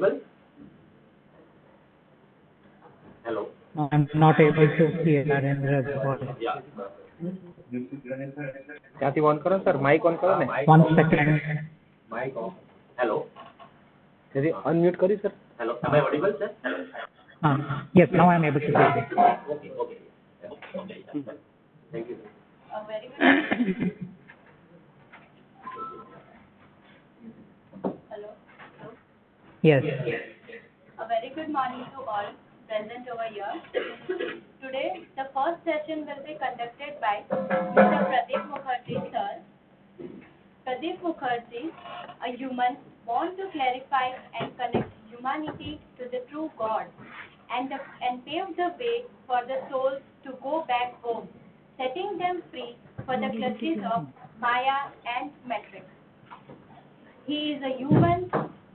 audible? Hello. No, I'm not able to hear Narendra's voice. Yeah. ત્યાંથી on કરો sir, Mike on કરો ને. 1 second. Mic off. Hello. તેથી unmute કરી sir. Hello. Am I audible, sir? Yes, now I'm able to hear you. Okay. Okay. Yeah. Thank you. A very good. Hello. Yes. A very good morning to all present over here. Today, the first session will be conducted by Mr. Pradip Mukherji, sir. Pradip Mukherji, a human born to clarify and connect humanity to the true God, and pave the way for the souls to go back home, setting them free for the clutches of Maya and Matrix. He is a human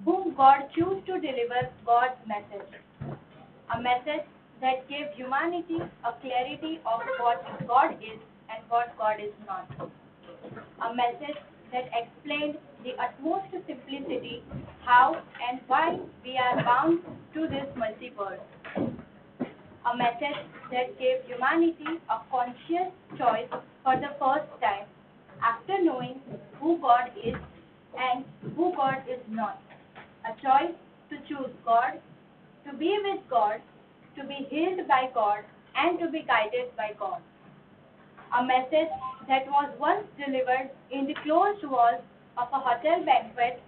whom God chose to deliver God's message, a message that gave humanity a clarity of what God is and what God is not, a message that explained the utmost simplicity how and why we are bound to this multiverse, a message that gave humanity a conscious choice for the first time after knowing who God is and who God is not, a choice to choose God, to be with God, to be healed by God, and to be guided by God. A message that was once delivered in the closed walls of a hotel banquet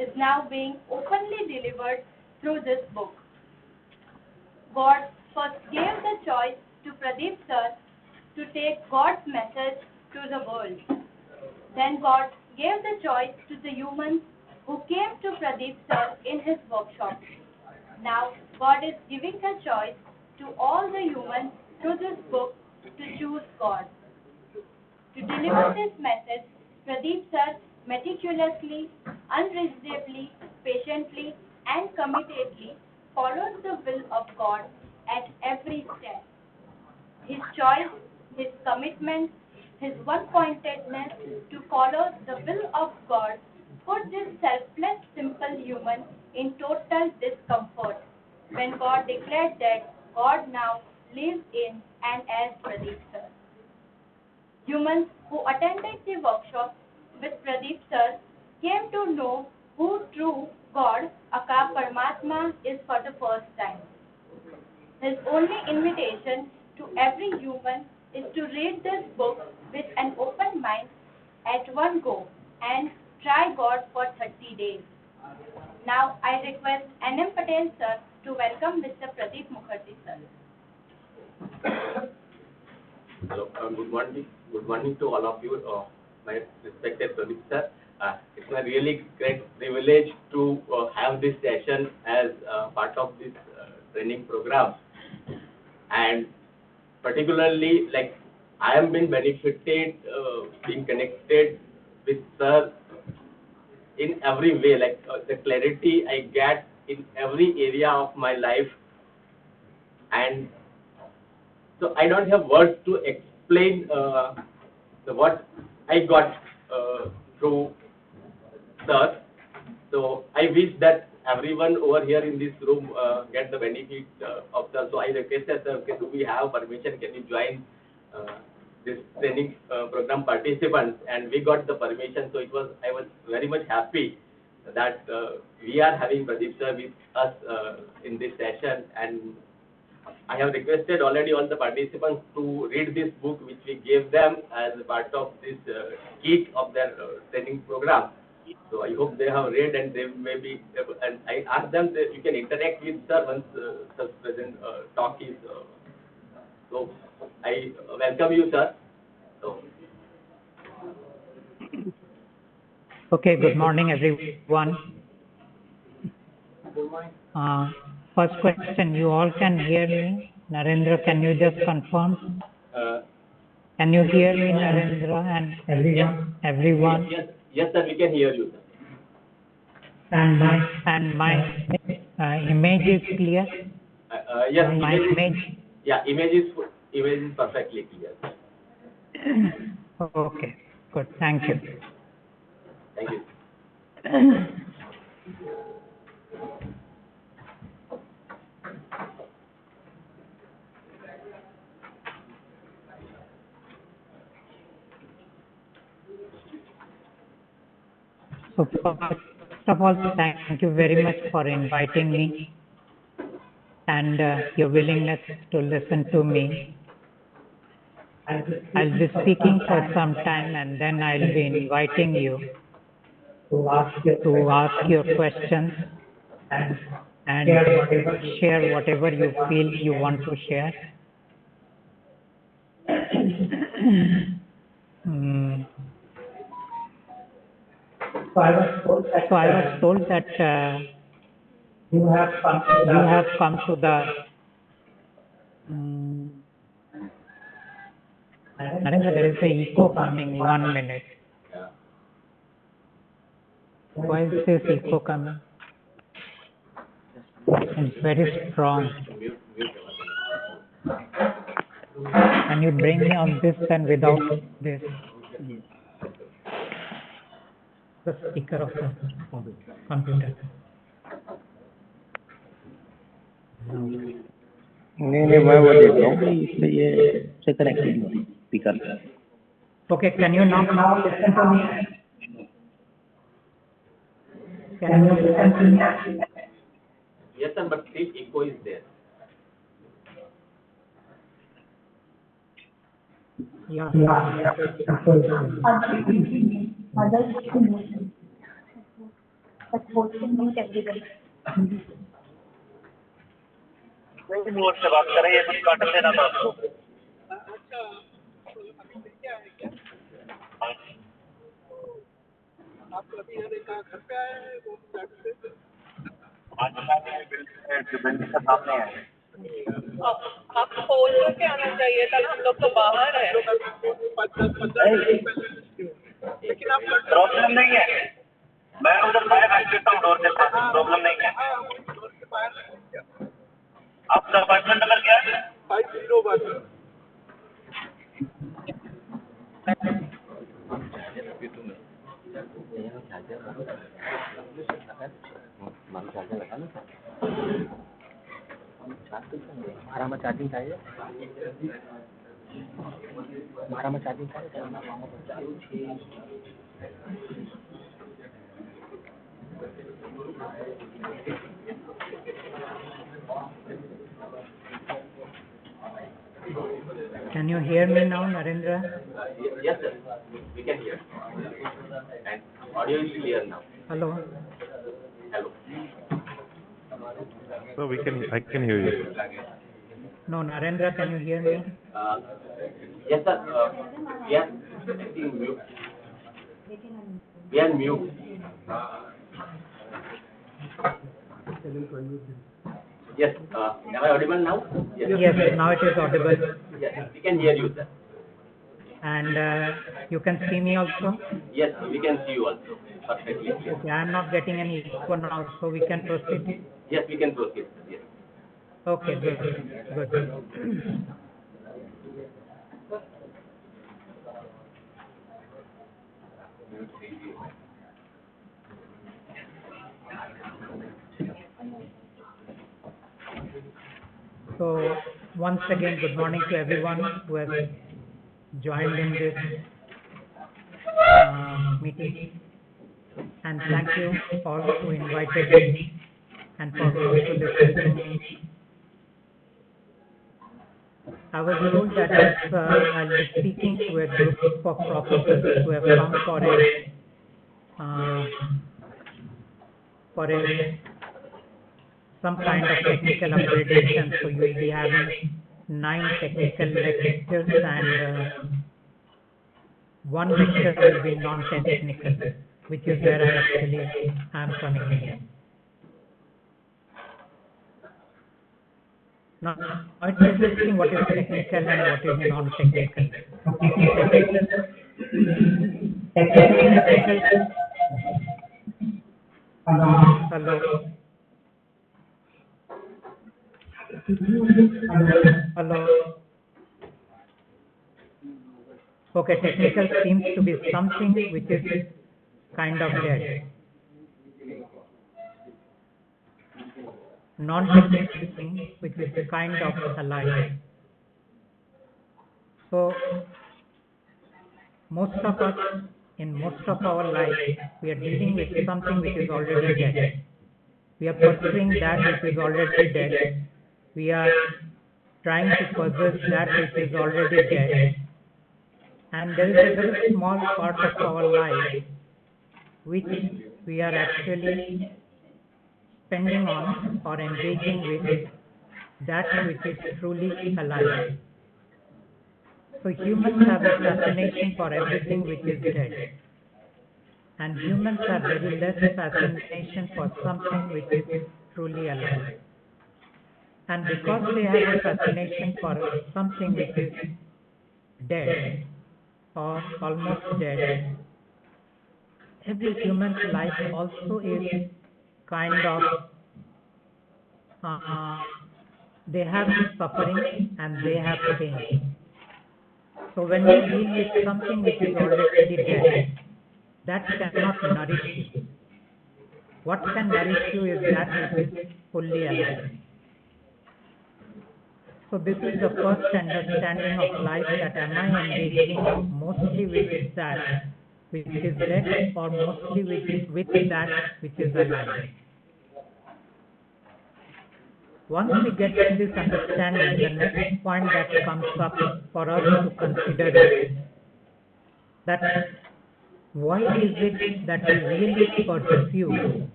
is now being openly delivered through this book. God first gave the choice to Pradip sir to take God's message to the world. Then God gave the choice to the humans who came to Pradip sir in his workshop. Now God is giving the choice to all the humans through this book to choose God. To deliver this message, Pradip sir meticulously, unreasonably, patiently, and committedly followed the will of God at every step. His choice, his commitment, his one-pointedness to follow the will of God put this selfless, simple human in total discomfort when God declared that God now lives in and as Pradip sir. Humans who attended the workshop with Pradip sir came to know who true God, Aka Paramatma, is for the first time. His only invitation to every human is to read this book with an open mind at one go and try God for 30 days. Now I request N.M. Patel sir to welcome Mr. Pradip Mukherji sir. Hello. Good morning to all of you, my respected Pradip sir. It's my really great privilege to have this session as part of this training program, and particularly like I am been benefited being connected with sir in every way, like the clarity I get in every area of my life, and so I don't have words to explain what I got through sir. So I wish that everyone over here in this room get the benefit of sir. So I requested sir, do we have permission? Can you join this training program participants? And we got the permission. So I was very much happy that we are having Pradip sir with us in this session, and I have requested already all the participants to read this book which we gave them as part of this kit of their training program. So I hope they have read, and they may be, and I ask them that you can interact with sir once sir's present talk is. So I welcome you, sir. So. Okay, good morning everyone. Good morning. First question, you all can hear me? Narendra, can you just confirm? Can you hear me, Narendra, and everyone? Yes, sir, we can hear you, sir. And my image is clear? Yes, my image? Yeah, image is perfectly clear. Okay, good, thank you. Thank you. So first of all, thank you very much for inviting me and your willingness to listen to me. I'll be speaking for some time and then I'll be inviting you to ask your questions and share whatever you feel you want to share. So I was told that you have come to the Narendra, there is a echo coming. 1 minute. Why is this echo coming? It's very strong. Can you bring me on this and without this? The speaker of the computer. नहीं मैं वो देख रहा हूँ इसमें ये से connected होती speaker. Okay, can you now listen to me? Can you listen to me? Yes, sir, but still echo is there. Yeah. Mode से बात करें, ये कुछ काट देना था आपको। आप कभी घर पे आए हैं वो से? आज बिल्डिंग के सामने है। आप फोन करके आना चाहिए था ना, हम लोग तो बाहर हैं। लेकिन आप प्रॉब्लम नहीं है, मैं उधर बाहर रख देता हूँ डोर के पास, प्रॉब्लम नहीं है। डोर के बाहर आपका अपार्टमेंट नंबर क्या है? 501। हमारा में चार्जिंग चाहिए, हमारा में चार्जिंग चाहिए। Can you hear me now, Narendra? Yes, sir. We can hear. And audio is clear now. Hello. Hello. So I can hear you. No, Narendra, can you hear me? Yes, sir. We are mute. We are mute. Yes. Am I audible now? Yes, now it is audible. Yes, we can hear you, sir. And you can see me also? Yes, we can see you also. Perfectly. Okay, I am not getting any echo now, so we can proceed. Yes, we can proceed. Yes. Okay, good. So, once again, good morning to everyone who has joined in this meeting. And thank you all who invited me and for those who listened to me. I was told that I'll be speaking to a group of professors who have come for some kind of technical upgradation. So you will be having 9 technical lectures and 1 lecture will be non-technical, which is where I actually am coming in. Now, it's interesting what is technical and what is non-technical. Hello. Okay, technical seems to be something which is kind of dead. Non-technical thing which is kind of alive. So, most of us in most of our life, we are dealing with something which is already dead. We are pursuing that which is already dead. We are trying to possess that which is already dead. And there is a very small part of our life which we are actually spending on or engaging with that which is truly alive. So humans have a fascination for everything which is dead. And humans have very less fascination for something which is truly alive. And because they have a fascination for something which is dead or almost dead, every human's life also is kind of, they have suffering and they have pain. So when you deal with something which is already dead, that cannot nourish you. What can nourish you is that which is fully alive. So this is the first understanding of life, that am I engaging mostly with that which is dead or mostly with that which is alive. Once we get this understanding, the next point that comes up for us to consider is that why is it that we really pursue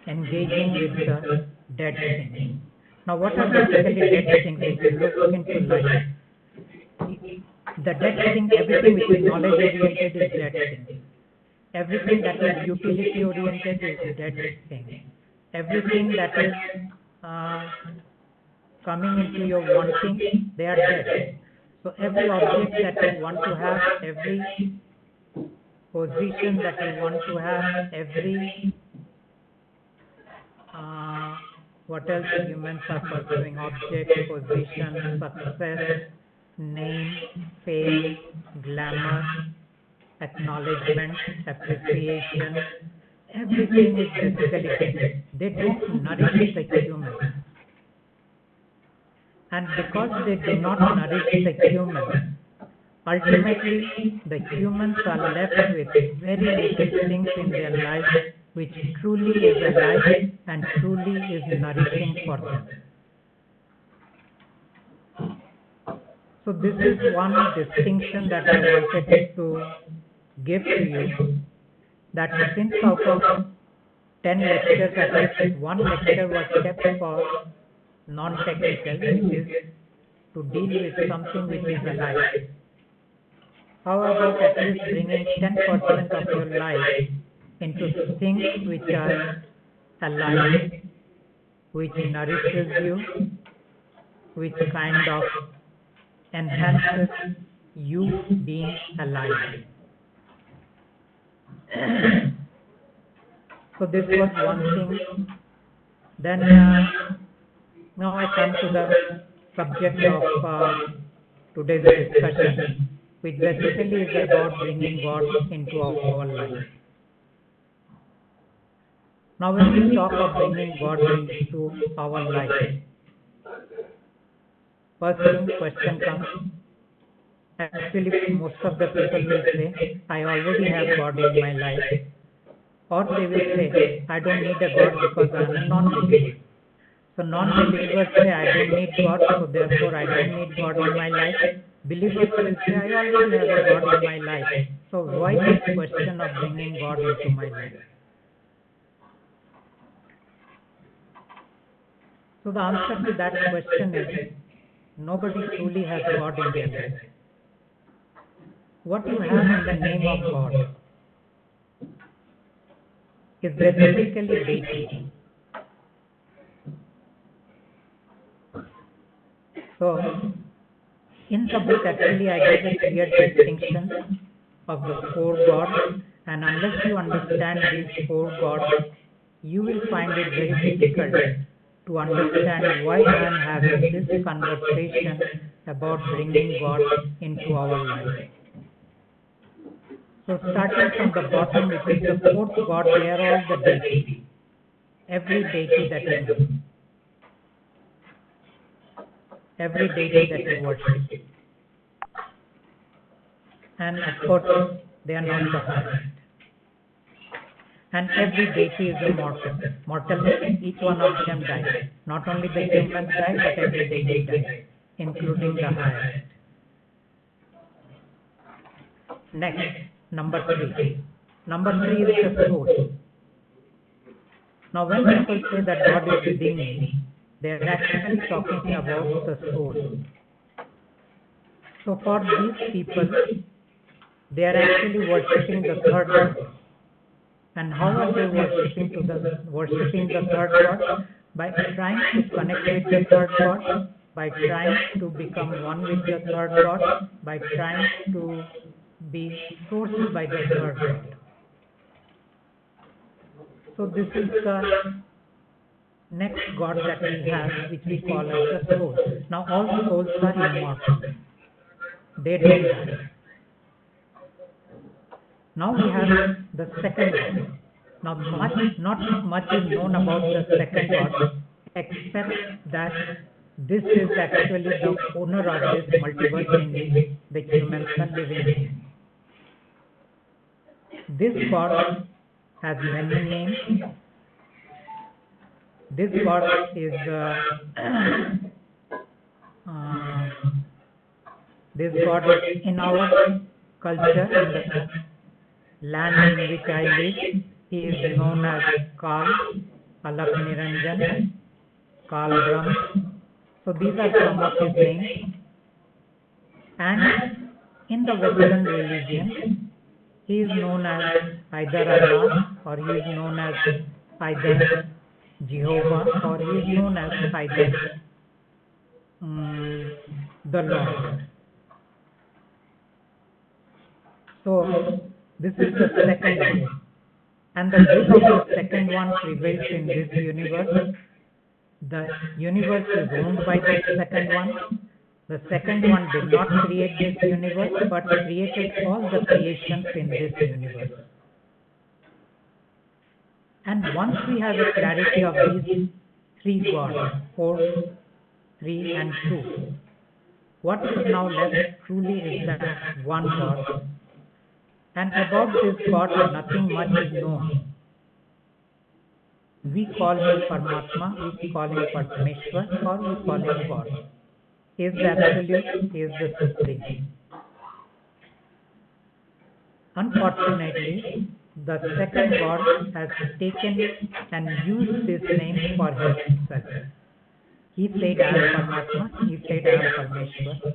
engaging with the dead things? Now, what are basically dead things? If you look into life, the dead thing, everything which is knowledge oriented is dead thing. Everything that is utility oriented is dead thing. Everything that is coming into your wanting, they are dead. So every object that you want to have, every position that you want to have, every what else humans are pursuing, object, position, success, name, fame, glamour, acknowledgement, appreciation, everything is basically dead. They don't nourish the human. And because they do not nourish the human, ultimately the humans are left with very little things in their life which truly is alive and truly is nourishing for them. So this is one distinction that I wanted to give to you, that since out of 10 lectures, at least one lecture was kept for non-technical, which is to deal with something which is alive. How about at least bringing 10% of your life into things which are alive, which nourishes you, which kind of enhances you being alive. So this was one thing. Then now I come to the subject of today's discussion, which basically is about bringing God into our life. Now when we talk of bringing God into our life, first thing, question comes, actually most of the people will say, I already have God in my life. Or they will say, I don't need a God because I am a non-believer. So non-believers say, I don't need God, so therefore I don't need God in my life. Believers will say, I already have a God in my life. So why this question of bringing God into my life? So the answer to that question is, nobody truly has God in their life. What you have in the name of God is basically deity. So, in the book actually I give a clear distinction of the four gods, and unless you understand these four gods, you will find it very difficult to understand why I am having this conversation about bringing God into our life. So starting from the bottom, which is the fourth god, they are all the deity. Every deity that you know. Every deity that you worship. And of course, they are not the highest. And every deity is a mortal. Mortal means each one of them dies. Not only the humans die, but every deity dies, including the highest. Next, number 3. Number 3 is the soul. Now when people say that God is within me, they are actually talking about the soul. So for these people, they are actually worshipping the third God. And how are they worshipping the third God? By trying to connect with the third God, by trying to become one with the third God, by trying to be sourced by the third God. So this is the next God that we have, which we call as the soul. Now all souls are immortal. They don't die. Now we have the second God. Now not much is known about the second God, except that this is actually the owner of this multiverse in which the humans are living in. This God has many names. This God is this God is in our culture, in the land in which I live. He is known as Kal, Alak Niranjan, Kal Brahm. So these are some of his names. And in the Western religion, he is known as either Allah, or he is known as either Jehovah, or he is known as either the Lord. So this is the second one. And the will of the second one prevails in this universe. The universe is owned by the second one. The second one did not create this universe, but created all the creations in this universe. And once we have a clarity of these three gods, 4, 3 and 2, what is now left truly is that one God. And about this God, nothing much is known. We call him Paramatma, we call him Parameshwar, or we call him God. He is the absolute, he is the supreme. Unfortunately, the second God has taken and used this name for himself. He said I am Paramatma, he said I am Parameshwar,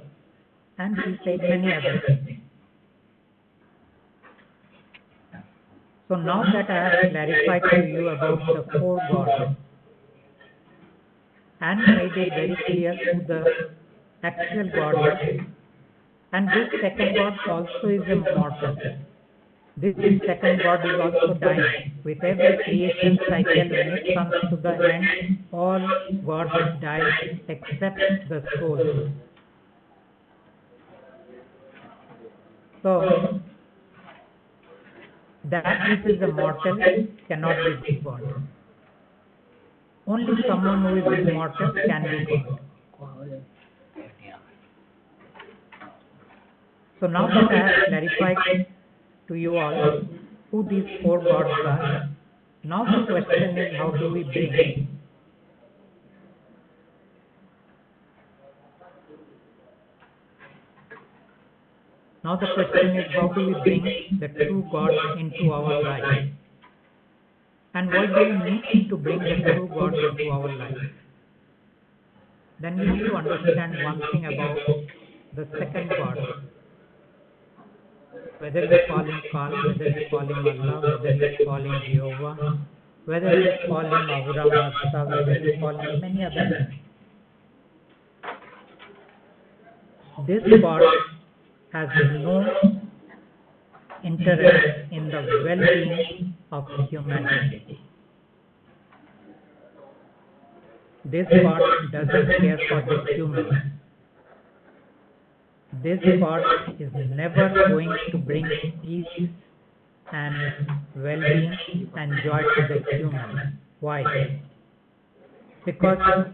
and he said many other things. So now that I have clarified to you about the 4 gods and made it very clear who the actual God is, and this second God also is immortal. This second God is also dying. With every creation cycle, when it comes to the end, all gods die except the soul. So that which is immortal cannot be God. Only someone who is immortal can be God. So now that I have clarified to you all who these 4 gods are, now the question is, how do we bring the true God into our life? And why do we need to bring the true God into our life? Then we have to understand one thing about the second God. Whether we call him Kal, whether we call him Allah, whether we call him Jehovah, whether we call him Ahura Mazda, whether we call him many other names. This God has no interest in the well-being of humanity. This God doesn't care for the human. This God is never going to bring peace and well-being and joy to the human. Why? Because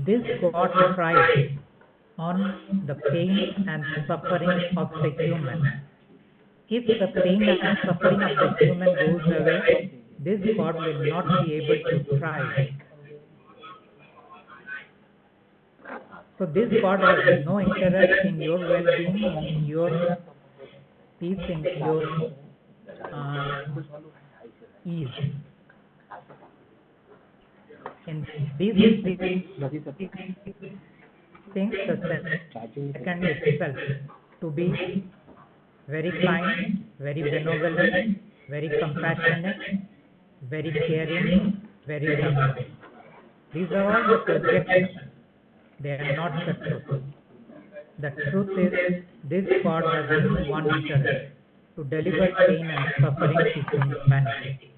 this God thrives on the pain and suffering of the human. if the pain and suffering of the human goes away, this God will not be able to thrive. So this God has no interest in your well-being, in your peace, in your ease. In these things, the second itself to be very kind, very benevolent, very compassionate, very caring, very loving. These are all the projections. They are not the truth. The truth is, this God has only one interest, to deliver pain and suffering to humanity.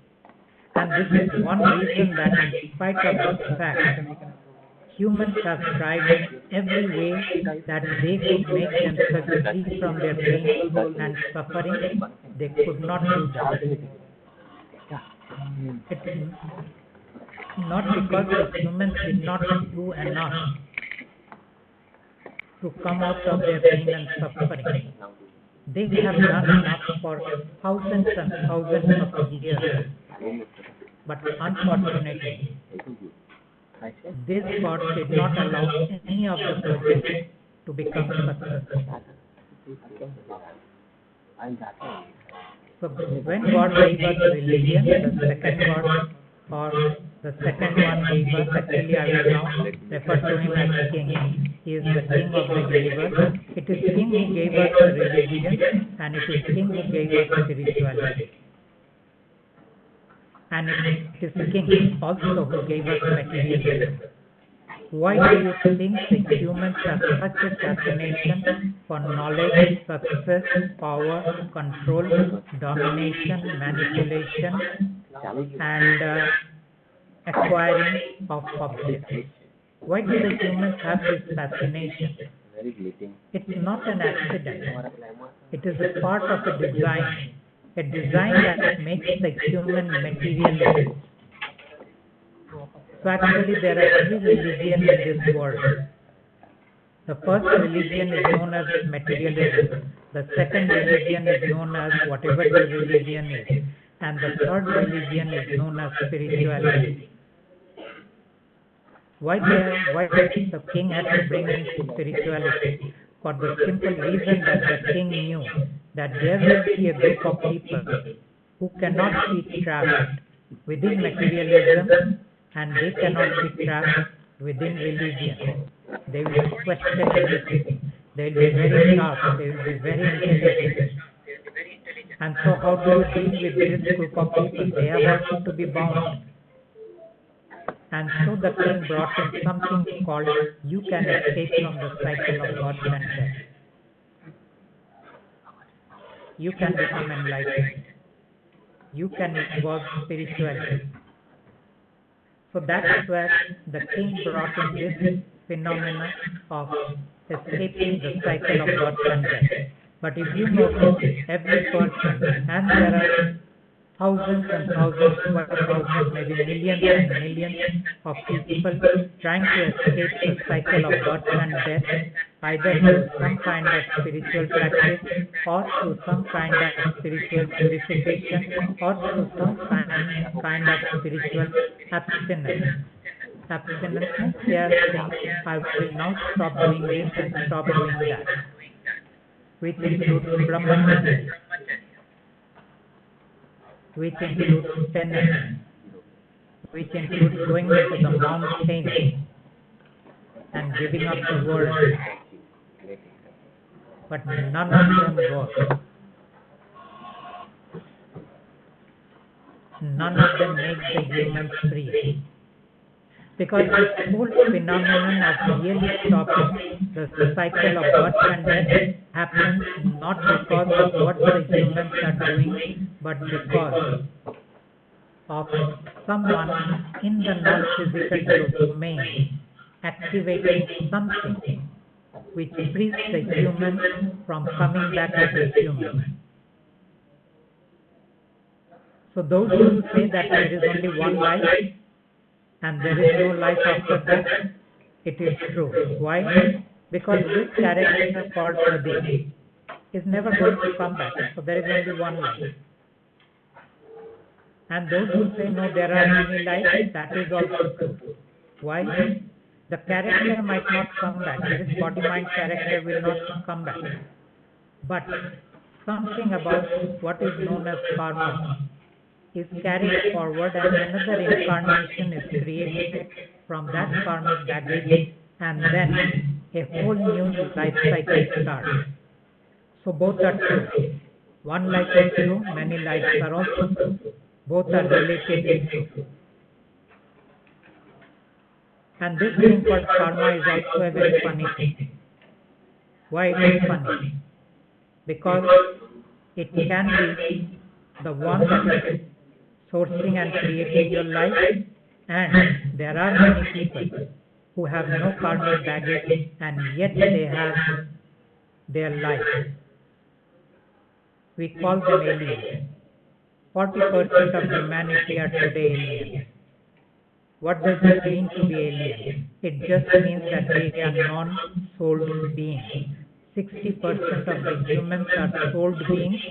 And this is one reason that in spite of the fact, humans have tried every way that they could make themselves free from their pain and suffering, they could not do that. It's not because the humans did not do enough to come out of their pain and suffering. They have done enough for thousands and thousands of years. But unfortunately, this God did not allow any of the projects to become successful. So when God gave us religion, the second God or the second one gave us, actually I will now refer to him as King. He is the King of the universe. It is King who gave us the religion, and it is King who gave us spirituality. And it is King also who gave us materialism. Why do you think the humans have such a fascination for knowledge, success, power, control, domination, manipulation, and acquiring of objects? Why do the humans have this fascination? It's not an accident. It is a part of a design that makes the human materialist. So actually there are three religions in this world. The first religion is known as materialism. The second religion is known as whatever the religion is. And the third religion is known as spirituality. Why the king had to bring in spirituality? For the simple reason that the king knew that there will be a group of people who cannot be trapped within materialism, and they cannot be trapped within religion. They will question everything. They will be very sharp. They will be very intelligent. And so how do you deal with this group of people? They have also to be bound. And so the king brought in something called you can escape from the cycle of birth and death. You can become enlightened. You can evolve spiritually. So that's where the king brought in this phenomena of escaping the cycle of birth and death. But if you notice, every person, and there are thousands and thousands, maybe millions and millions of people trying to escape the cycle of birth and death, either through some kind of spiritual practice, or through some kind of spiritual purification, or through some kind of spiritual abstinence. Abstinence means they are saying, I will now stop doing this and stop doing that, which includes brahmacharya, which includes penance, which includes going into the mountain and giving up the world. But none of them work. None of them make the humans free. Because this whole phenomenon of really stopping the cycle of birth and death happens not because of what the humans are doing, but because of someone in the non-physical domain activating something which frees the human from coming back as a human. So those who say that there is only one life and there is no life after that, it is true. Why? Because this character called Pradip, is never going to come back. So there is only one life. And those who say no, there are many lives, that is also true. Why? The character might not come back. This body mind character will not come back. But something about what is known as karma is carried forward and another incarnation is created from that karmic baggage, and then a whole new life cycle starts. So both are true. One life is true, many lives are also true. Both are relatively true. And this thing called karma is also a very funny thing. Why it is funny? Because it can be the one that is sourcing and creating your life, and there are many people who have no karmic baggage and yet they have their life. We call them aliens. 40% of humanity are today aliens. What does it mean to be alien? It just means that they are non-souled beings. 60% of the humans are souled beings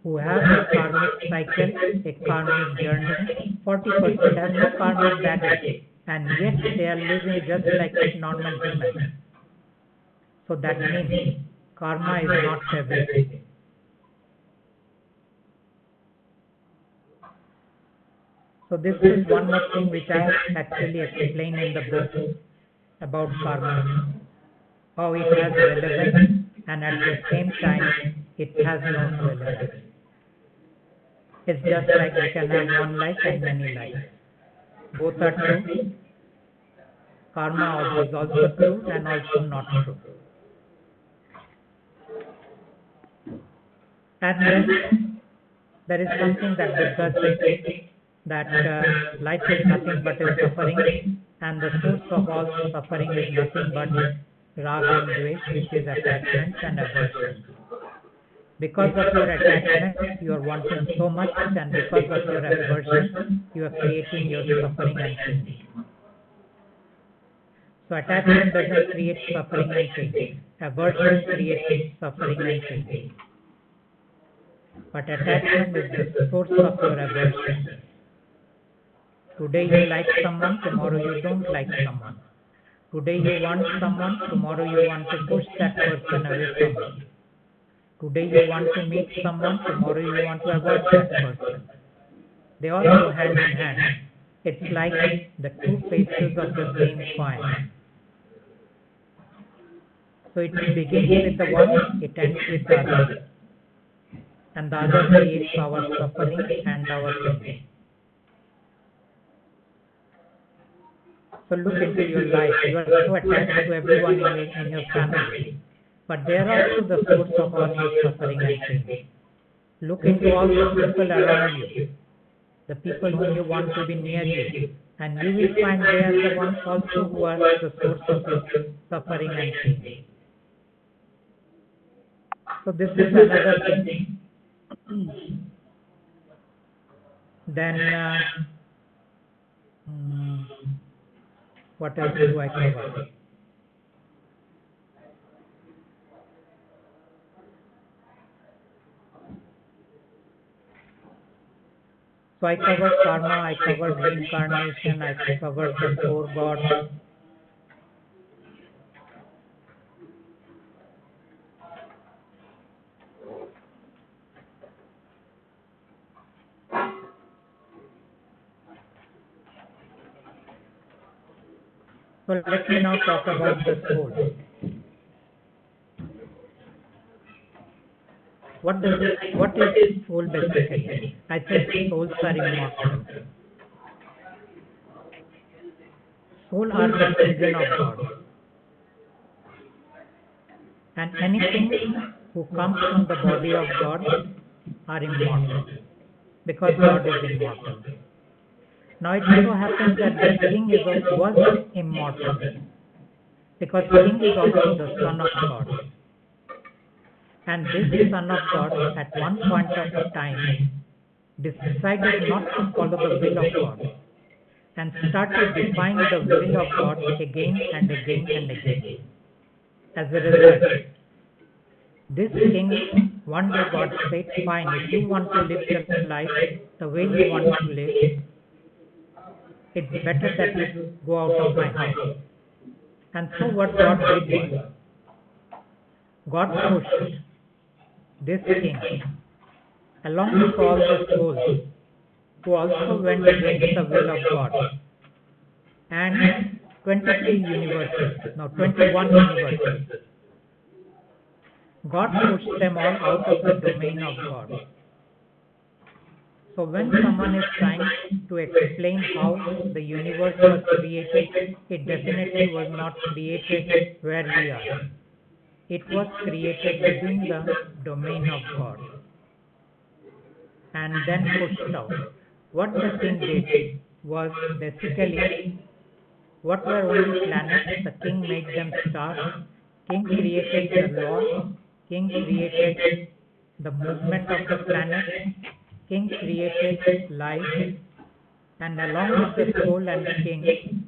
who have a karmic cycle, a karmic journey. 40% have no karmic baggage, and yet they are living just like normal humans. So that means karma is not everything. So this is one more thing which I actually explain in the book about karma, how it has relevance and at the same time it has no relevance. It's just like we can have one life and many lives. Both are true. Karma is also true and also not true. And then there is something that Buddha said, that life is nothing but a suffering, and the source of all suffering is nothing but raga and dvesh, which is attachment and aversion. Because of your attachment, you are wanting so much, and because of your aversion, you are creating your suffering and pain. So attachment doesn't create suffering and pain. Aversion creates suffering and pain. But attachment is the source of your aversion. Today you like someone, tomorrow you don't like someone. Today you want someone, tomorrow you want to push that person away from you. Today you want to meet someone, tomorrow you want to avoid that person. They all go hand in hand. It's like the two faces of the same coin. So it begins with the one, it ends with the other. And the other creates our suffering and our pain. So look into your life. You are so attached to everyone in your family. But they are also the source of all your suffering and pain. Look into all the people around you, the people whom you want to be near you, and you will find they are the ones also who are the source of your suffering and pain. So this is another thing. Then, what else do I cover? So I covered karma, I covered reincarnation, I covered the four gods. So let me now talk about the soul. What is soul basically? I said souls are immortal. Soul are the children of God. And anything who comes from the body of God are immortal. Because God is immortal. Now it so happens that the king was immortal. Because king is also the son of God. And this son of God at one point of time decided not to follow the will of God and started defying the will of God again and again and again. As a result, This king, one day God said, fine, if you want to live the life the way you want to live, it's better that you go out of my house. And so what God did was, God pushed this king along with all the souls who also went against the will of God, and 21 universes. God pushed them all out of the domain of God. So when someone is trying to explain how the universe was created, it definitely was not created where we are. It was created within the domain of God and then pushed out. What the king did was basically, what were only planets, the king made them stars, king created the law, king created the movement of the planet, king created life, and along with the soul and king,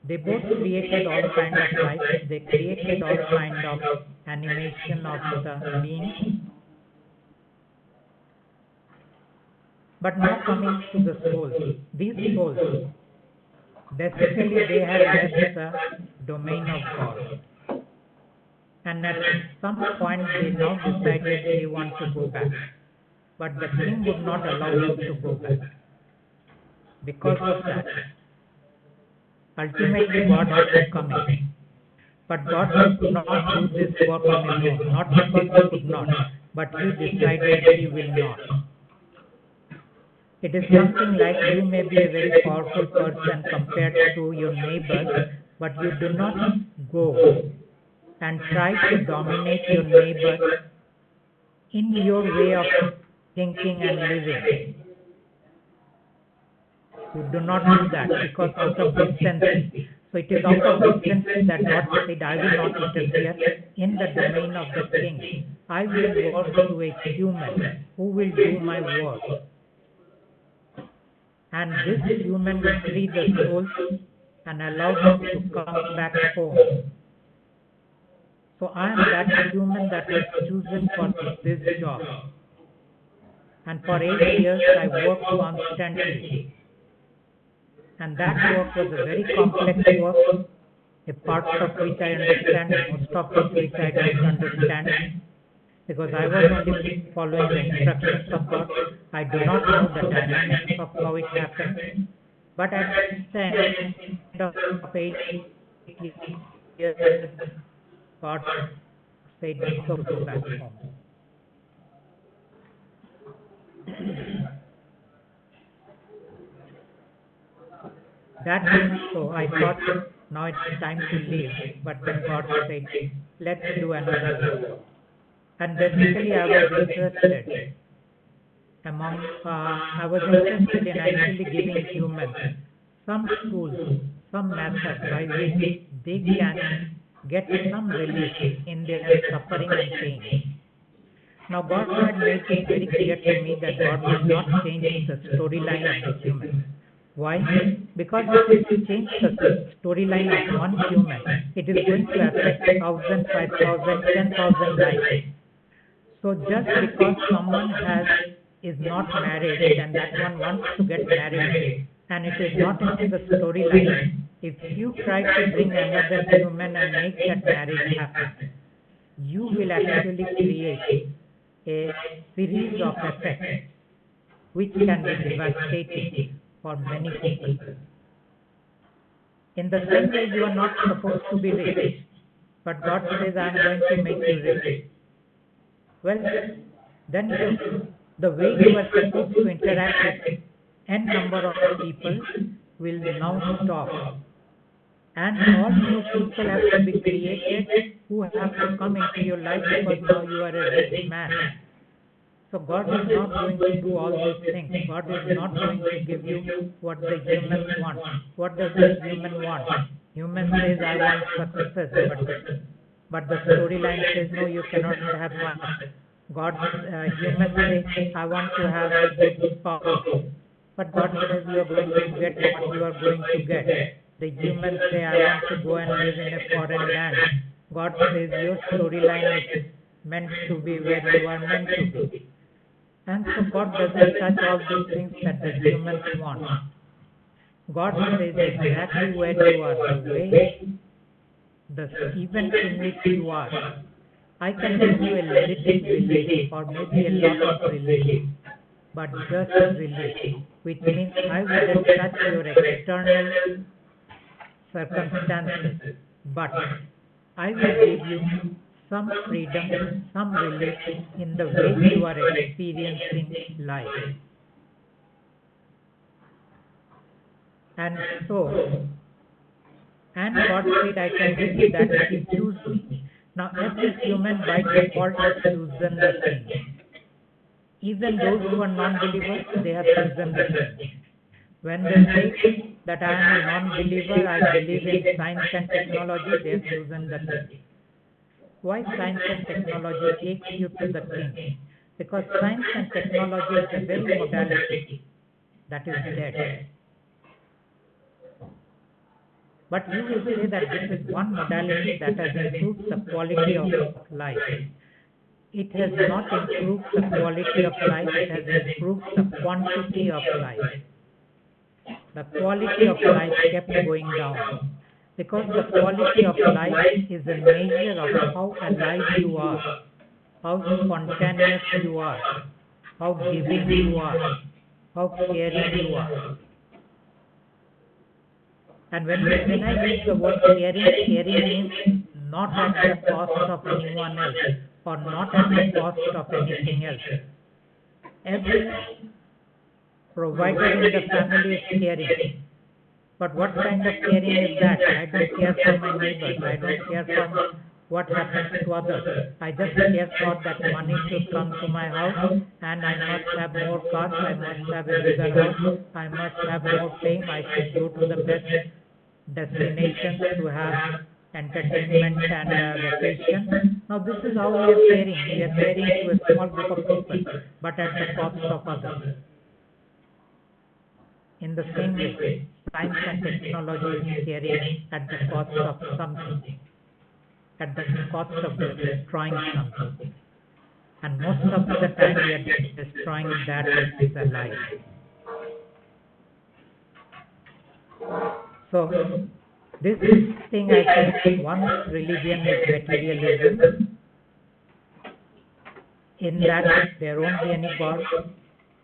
they both created all kind of life, they created all kind of animation of the beings. But now coming to the souls, these souls, basically they have left the domain of God. And at some point they now decided they want to go back. But the king would not allow them to go back. Because of that, ultimately God had to come in. But God could not do this work on his own, not because he could not, but he decided he will not. It is something like you may be a very powerful person compared to your neighbors, but you do not go and try to dominate your neighbor in your way of thinking and living. You do not do that because out of decency. So it is out of decency that God said, I will not interfere in the domain of the king. I will work to a human who will do my work. And this human will free the souls and allow them to come back home. So I am that human that was chosen for this job. And for 8 years I worked constantly. And that work was a very complex work, a part of which I understand, most of which I don't understand. Because I was only following the instructions of God. I do not know the dynamics of how it happened. But at the end of 8 years, God said, so go back home. That means, so I thought, now it's time to leave. But then God said, let's do another work. And basically I was interested in actually giving humans some tools, some method by which they can get some relief in their suffering and pain. Now God had made it very clear to me that God will not change the storyline of the human. Why? Because if it changes the storyline of one human, it is going to affect 1,000, 5,000, 10,000 lives. So just because someone is not married and that one wants to get married and it is not in the storyline, if you try to bring another human and make that marriage happen, you will actually create a series of effects which can be devastating for many people. In the same way, you are not supposed to be rich, but God says, I am going to make you rich. Well, then the way you are supposed to interact with n number of people will now stop. And all new people have to be created who have to come into your life because now you are a rich man. So God is not going to do all these things. God is not going to give you what the humans want. What does the human want? Human says, I want success, but the storyline says, no, you cannot have much. Humans say, I want to have the good power. But God says, you are going to get what you are going to get. The humans say, I want to go and live in a foreign land. God says, your storyline is meant to be where you are meant to be. And so God doesn't touch all these things that the humans want. God says exactly where you are, the way, the event in which you are. I can give you a little relief or maybe a lot of relief, but just relief, which means I wouldn't touch your external circumstances, but I will give you some freedom, some relief in the way you are experiencing life. And so, and God said, I can give you that if you choose me. Now, every human by default has chosen the king. Even those who are non-believers, they have chosen the king. When they say that I am a non-believer, I believe in science and technology, they have chosen the king. Why science and technology takes you to the king? Because science and technology is the very modality that is dead. But you will say that this is one modality that has improved the quality of life. It has not improved the quality of life, it has improved the quantity of life. The quality of life kept going down. Because the quality of life is a measure of how alive you are, how spontaneous you are, how giving you are, how caring you are. And when I use the word caring means not at the cost of anyone else or not at the cost of anything else. Every provider in the family is caring. But what kind of caring is that? I don't care for my neighbors. I don't care for what happens to others. I just care for that money should come to my house and I must have more cars, I must have a bigger house, I must have more fame, I should go to the best destinations to have entertainment and vacation. Now this is how we are caring. We are caring to a small group of people, but at the cost of others. In the same way, science and technology is caring at the cost of something, at the cost of destroying something. And most of the time we are destroying that which is alive. So, this thing I say, one religion is materialism, in that there won't be any God.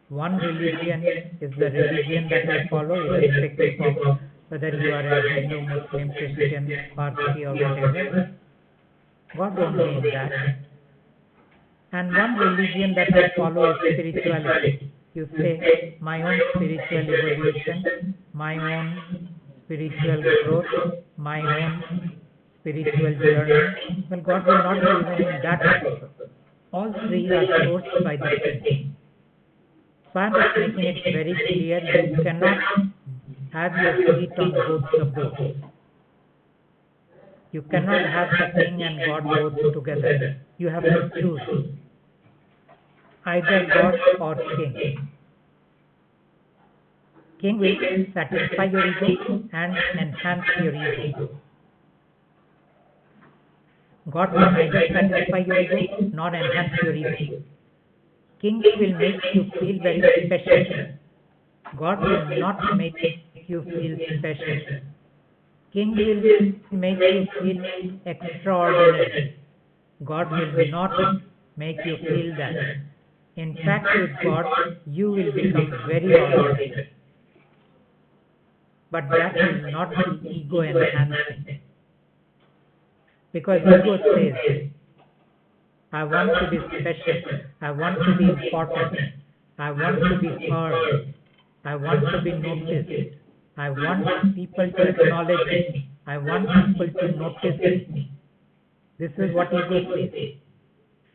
One religion is the religion that I follow, irrespective of whether you are a Hindu, Muslim, Christian, Parsi or whatever. God only in that. And one religion that I follow is spirituality. You say, my own spiritual evolution, my own spiritual growth, my own spiritual journey. Well, God will not be even in that also. All three are sourced by the king. So I am just making it very clear, you cannot have your feet on both the boats. You cannot have the king and God both together. You have to choose either God or king. King will satisfy your ego and enhance your ego. God will neither satisfy your ego nor enhance your ego. King will make you feel very special. God will not make you feel special. King will make you feel extraordinary. God will not make you feel that. In fact, with God, you will become very ordinary. But that will not be ego enhancing. Because ego says, I want to be special, I want to be important, I want to be heard, I want to be noticed, I want people to acknowledge me, I want people to notice me. This is what ego says.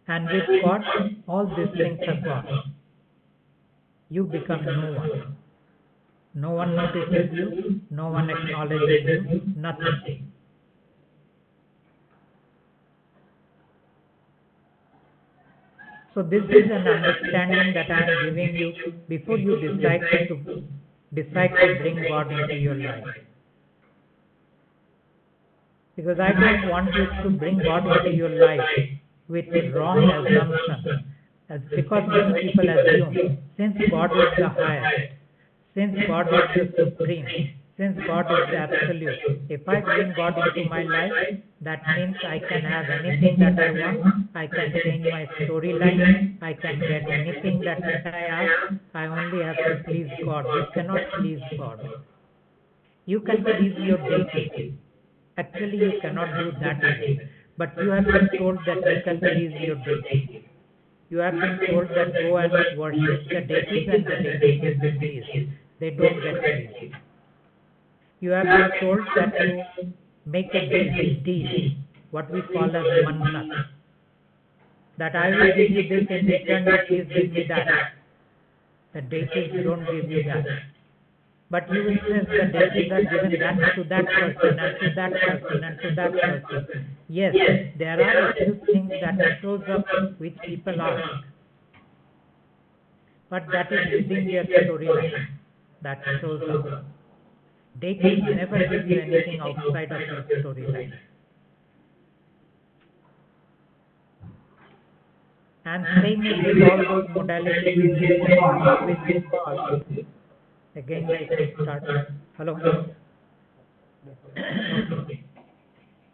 And with God, all these things are gone. You become no one. No one notices you, no one acknowledges you, nothing. So this is an understanding that I am giving you before you decide to bring God into your life. Because I don't want you to bring God into your life with wrong assumptions. Because many people assume, since God is the highest, since God is the supreme, since God is the absolute, if I bring God into my life, that means I can have anything that I want, I can change my storyline, I can get anything that I ask, I only have to please God. You cannot please God. You can please your deity. Actually, you cannot do that even. But you have been told that you can please your deity. You have been told that go and worship the deities and the deities will be pleased. They don't get pleased. You have been told that you make a deal, what we call as mannat, that I will give you this in return, you please give me that. The deities don't give you that. But you will say the deities are given that to that person and to that person and to that person. Yes, there are a few things that shows up which people ask. But that is within their storyline. That shows up. Deities never give you anything outside of your storyline. And same is with all those modalities which we call. Again, I should start. Hello? Okay.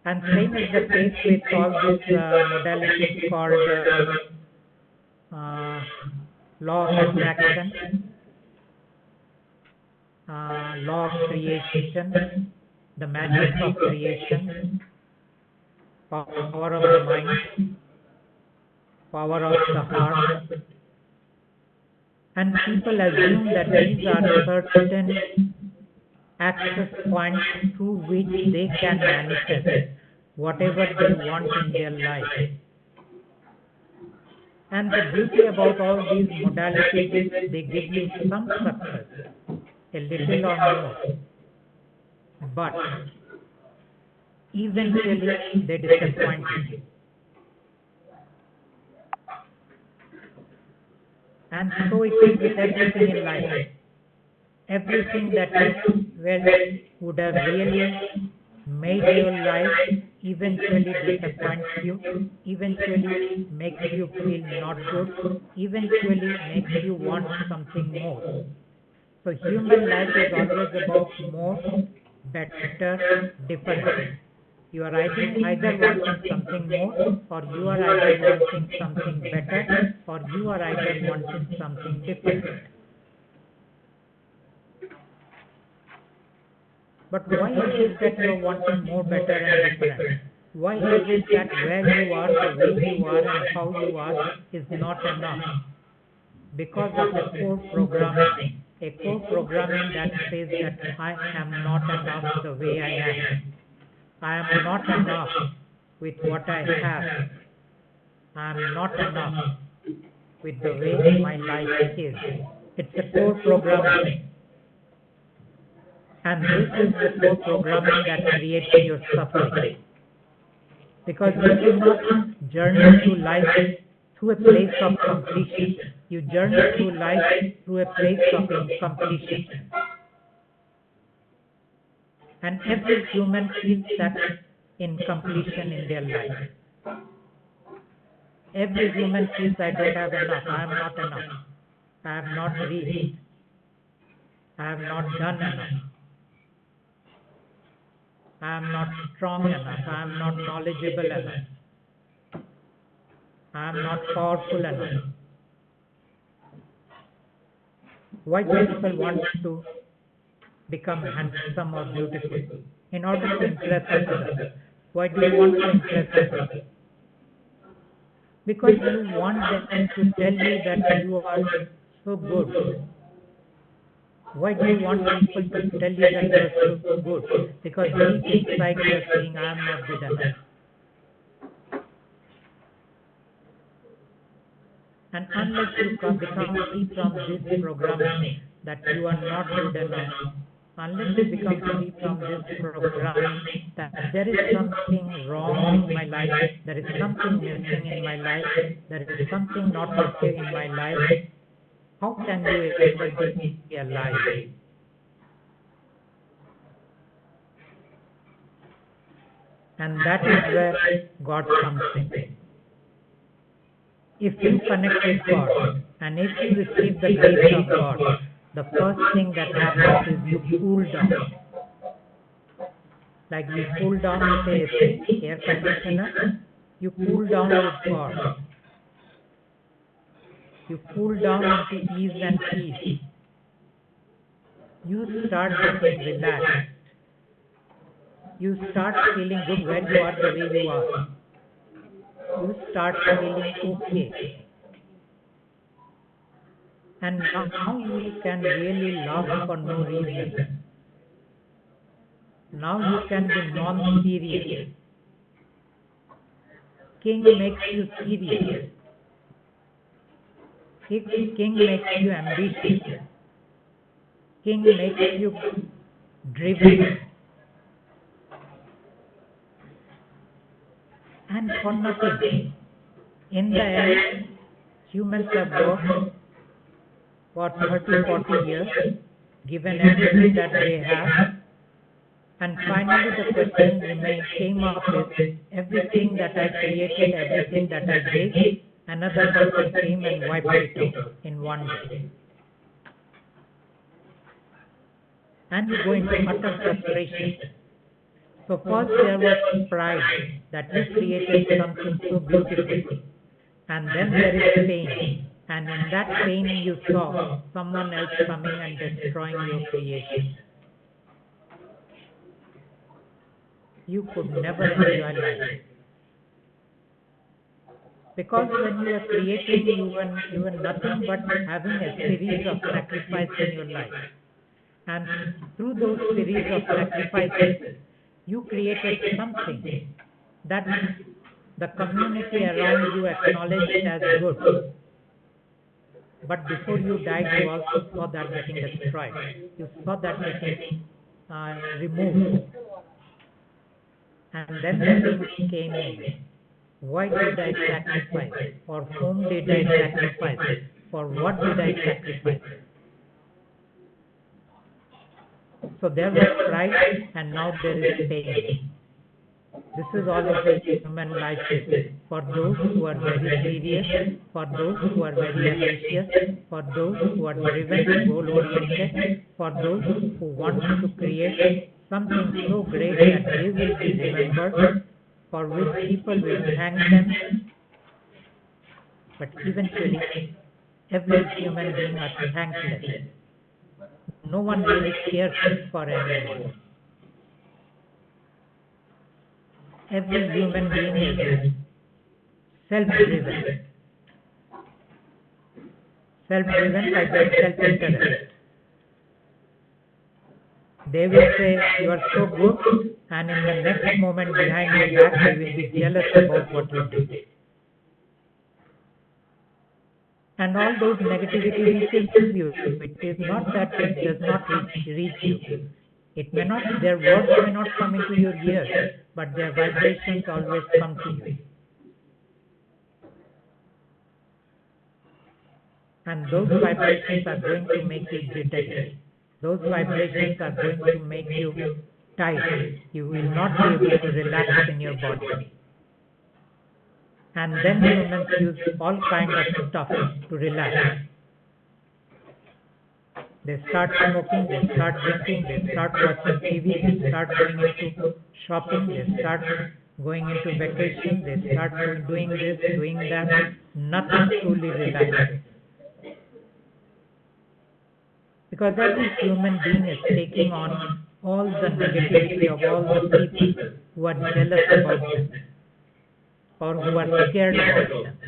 And same is the case with all these modalities called law of attraction, law of creation, the magic of creation, power of the mind, power of the heart. And people assume that these are certain access points through which they can manifest whatever they want in their life. And the beauty about all these modalities is they give you some success, a little or more, but eventually they disappoint you. And so it is with everything in life. Everything that would have really made your life eventually disappoints you, eventually makes you feel not good, eventually makes you want something more. So human life is always about more, better, different. You are either wanting something more, or you are either wanting something better, or you are either wanting something different. But why is it that you are wanting more, better and different? Why is it that where you are, the way you are and how you are is not enough? Because of a core programming that says that I am not enough the way I am. I am not enough with what I have. I am not enough with the way my life is. It's a core programming. And this is the core programming that creates your suffering. Because you do not journey through life through a place of completion. You journey through life through a place of incompletion. And every human feels that incompletion in their life. Every human feels I don't have enough, I am not enough, I have not reached, I have not done enough. I am not strong enough, I am not knowledgeable enough, I am not powerful enough. Why do people want to become handsome or beautiful? In order to impress others. Why do you want to impress others? Because you want them to tell you that you are so good. Why do you want people to tell you that you are so good? Because deep inside you are saying, I am not good enough. And unless you become free from this programming that you are not good enough, unless you become free from this programming that there is something wrong with my life, there is something missing in my life, there is something not okay in my life, how can you ever be alive? And that is where God comes in. if you connect with God and if you receive the grace of God, the first thing that happens is you cool down. Like we cool down with AC, air conditioner, you cool down with God. You cool down into ease and peace. You start getting relaxed. You start feeling good where you are the way you are. You start feeling okay. And now you can really laugh for no reason. Now you can be non-serious. King makes you serious. King makes you ambitious. King makes you driven. And for nothing. In the end, humans have worked for 30, 40 years, given everything that they have, and finally the question came up is, everything that I created, everything that I gave, another person came and wiped it out in one day. And you go into utter frustration. So first there was pride that you created something so beautiful. And then there is pain. And in that pain you saw someone else coming and destroying your creation. You could never enjoy life. Because when you are creating, you were nothing but having a series of sacrifices in your life. And through those series of sacrifices, you created something that the community around you acknowledged as good. But before you died, you also saw that getting destroyed. You saw that getting removed. And then the pain came in. Why did I sacrifice? For whom did I sacrifice? For what did I sacrifice? So there was pride and now there is pain. This is all that human life is. For those who are very serious, for those who are very ambitious, for those who are driven, goal-oriented, for those who want to create something so great that they will be remembered, for which people will thank them. But eventually, every human being is thankless. No one really cares for anyone. Every human being is self-driven. Self-driven by their self-interest. They will say, you are so good, and in the next moment behind your back, they will be jealous about what you did. And all those negativity reaches you. It is not that it does not reach you. It may not, their words may not come into your ears, but their vibrations always come to you. And those vibrations are going to make you jittery. Those vibrations are going to make you tight. You will not be able to relax in your body. And then humans use all kinds of stuff to relax. They start smoking, they start drinking, they start watching TV, they start going into shopping, they start going into vacation, they start doing this, doing that. Nothing truly relaxes. Because every human being is taking on all the negativity of all the people who are jealous about them or who are scared about them.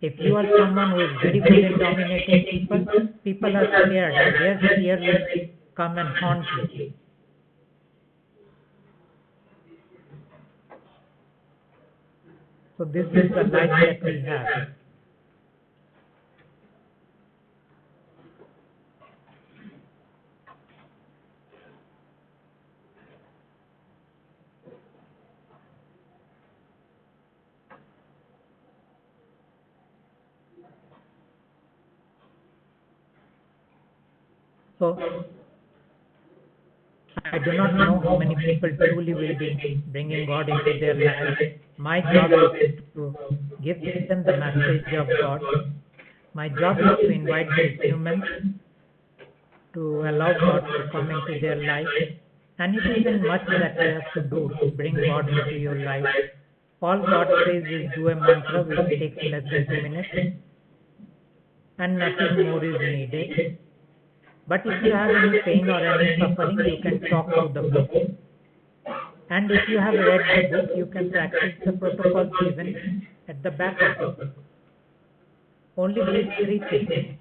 If you are someone who is very good in dominating people, people are scared and their fear will come and haunt you. So this is the life that we have. So, I do not know how many people truly will be bringing God into their lives. My job is to give them the message of God. My job is to invite the humans to allow God to come into their life. And it isn't much that you have to do to bring God into your life. All God says is do a mantra which takes less than 2 minutes, and nothing more is needed. But if you have any pain or any suffering, you can talk to the book. And if you have read the book, you can practice the protocols given at the back of the book. Only these 3 things.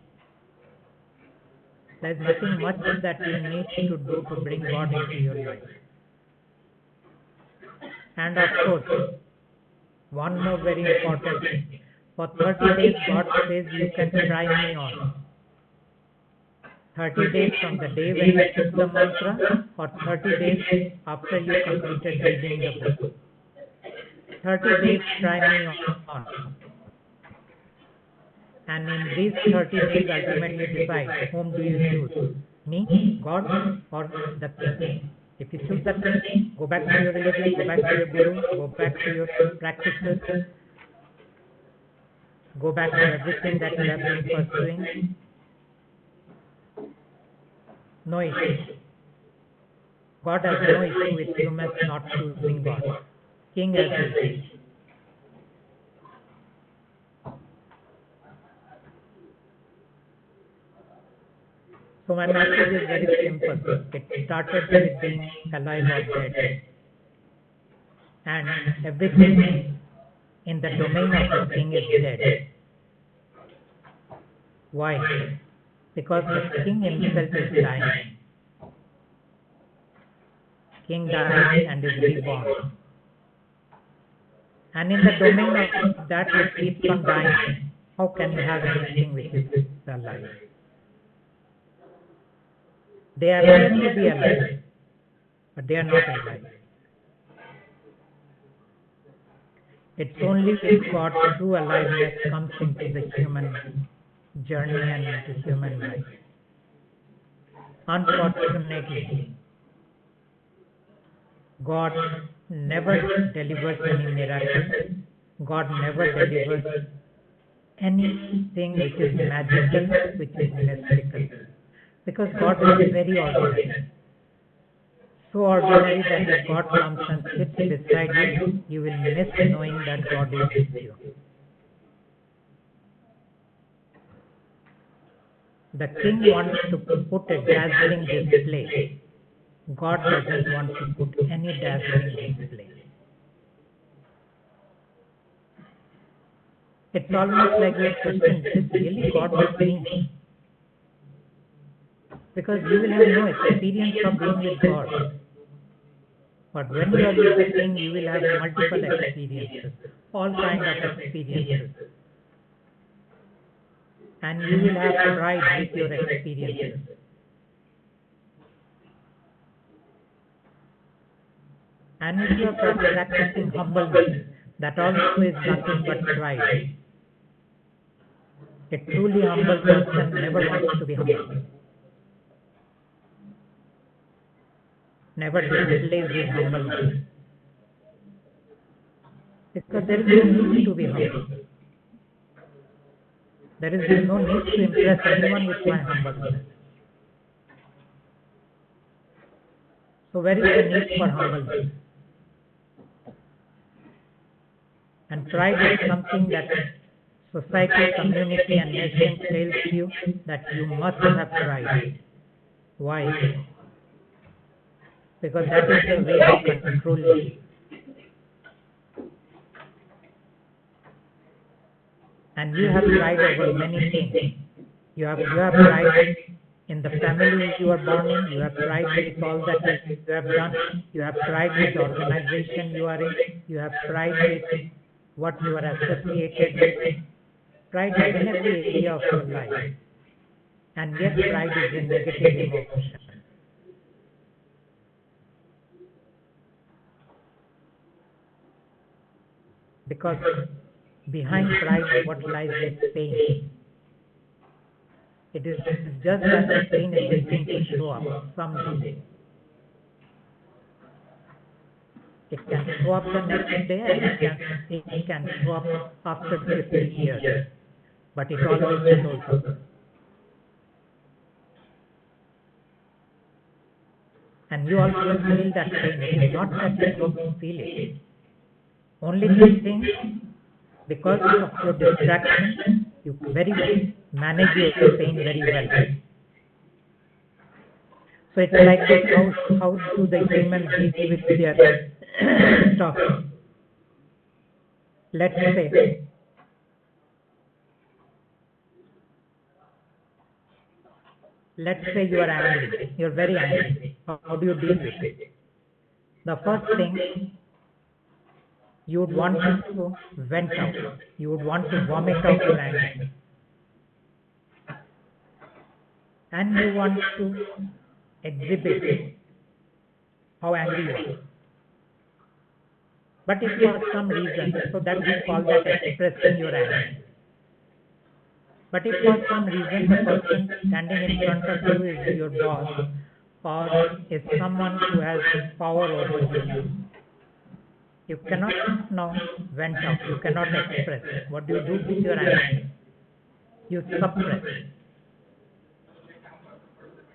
There is nothing much that you need to do to bring God into your life. And of course, one more very important thing. For 30 days, God says you can try me on. 30 days from the day when you took the mantra, or 30 days after you completed reading the book. 30 days try me on. And in these 30 days ultimately decide whom do you choose, me, God, or the king. If you choose the king, go back to your religion, go back to your guru, go back to your practices, go back to everything that you have been pursuing. No issue. God has no issue with humans not choosing God. King has the issue. So my message is very simple. It started with being alive or dead. And everything in the domain of the king is dead. Why? Because the king himself is dying. King dies and is reborn. And in the domain of that which keeps on dying, how can you have anything which is alive? They appear to be alive, but they are not alive. It's only with God true aliveness comes into the human journey and into human life. Unfortunately, God never delivers any miracle. God never delivers anything which is magical, which is mystical. Because God is very ordinary. So ordinary that if God comes and sits beside you, you will miss knowing that God is with you. The king wants to put a dazzling display. God doesn't want to put any dazzling display. It's almost like you question, is really God with me? Because you will have no experience of being with God. But when you are with the king, you will have multiple experiences, all kinds of experiences. And you will have pride with your experiences. And if you are practicing humbleness, that also is nothing but pride. A truly humble person never wants to be humble. Never displays his humbleness. Because there is no need to be humble. There is no need to impress anyone with my humbleness. So where is the need for humbleness? And pride is something that society, community and nation tells you that you must have pride. Why? Because that is the way they control you. And you have pride over many things. You have pride in the family you are born in, you have pride with all that you have done, you have pride with the organization you are in, you have pride with what you are associated with. Pride is in every area of your life. And yet pride is a negative emotion. Because behind pride, what lies is pain. It is just that the pain is waiting to show up someday. It can show up the next day and it can show up after 50 years, but it always shows up. And you also feel that pain. It is not that you don't feel it. Only thing, because of your distraction, you manage your pain very well. So it's like this, how do the humans deal with their stuff? Let's say, you are angry. You're very angry. How do you deal with it? The first thing, you would want to vent out. You would want to vomit out your anger. And you want to exhibit how angry you are. But if for some reason, so that we call that expressing your anger. But if for some reason the person standing in front of you is your boss or is someone who has power over you, you cannot now vent out, you cannot express. What do you do with your anger? You suppress.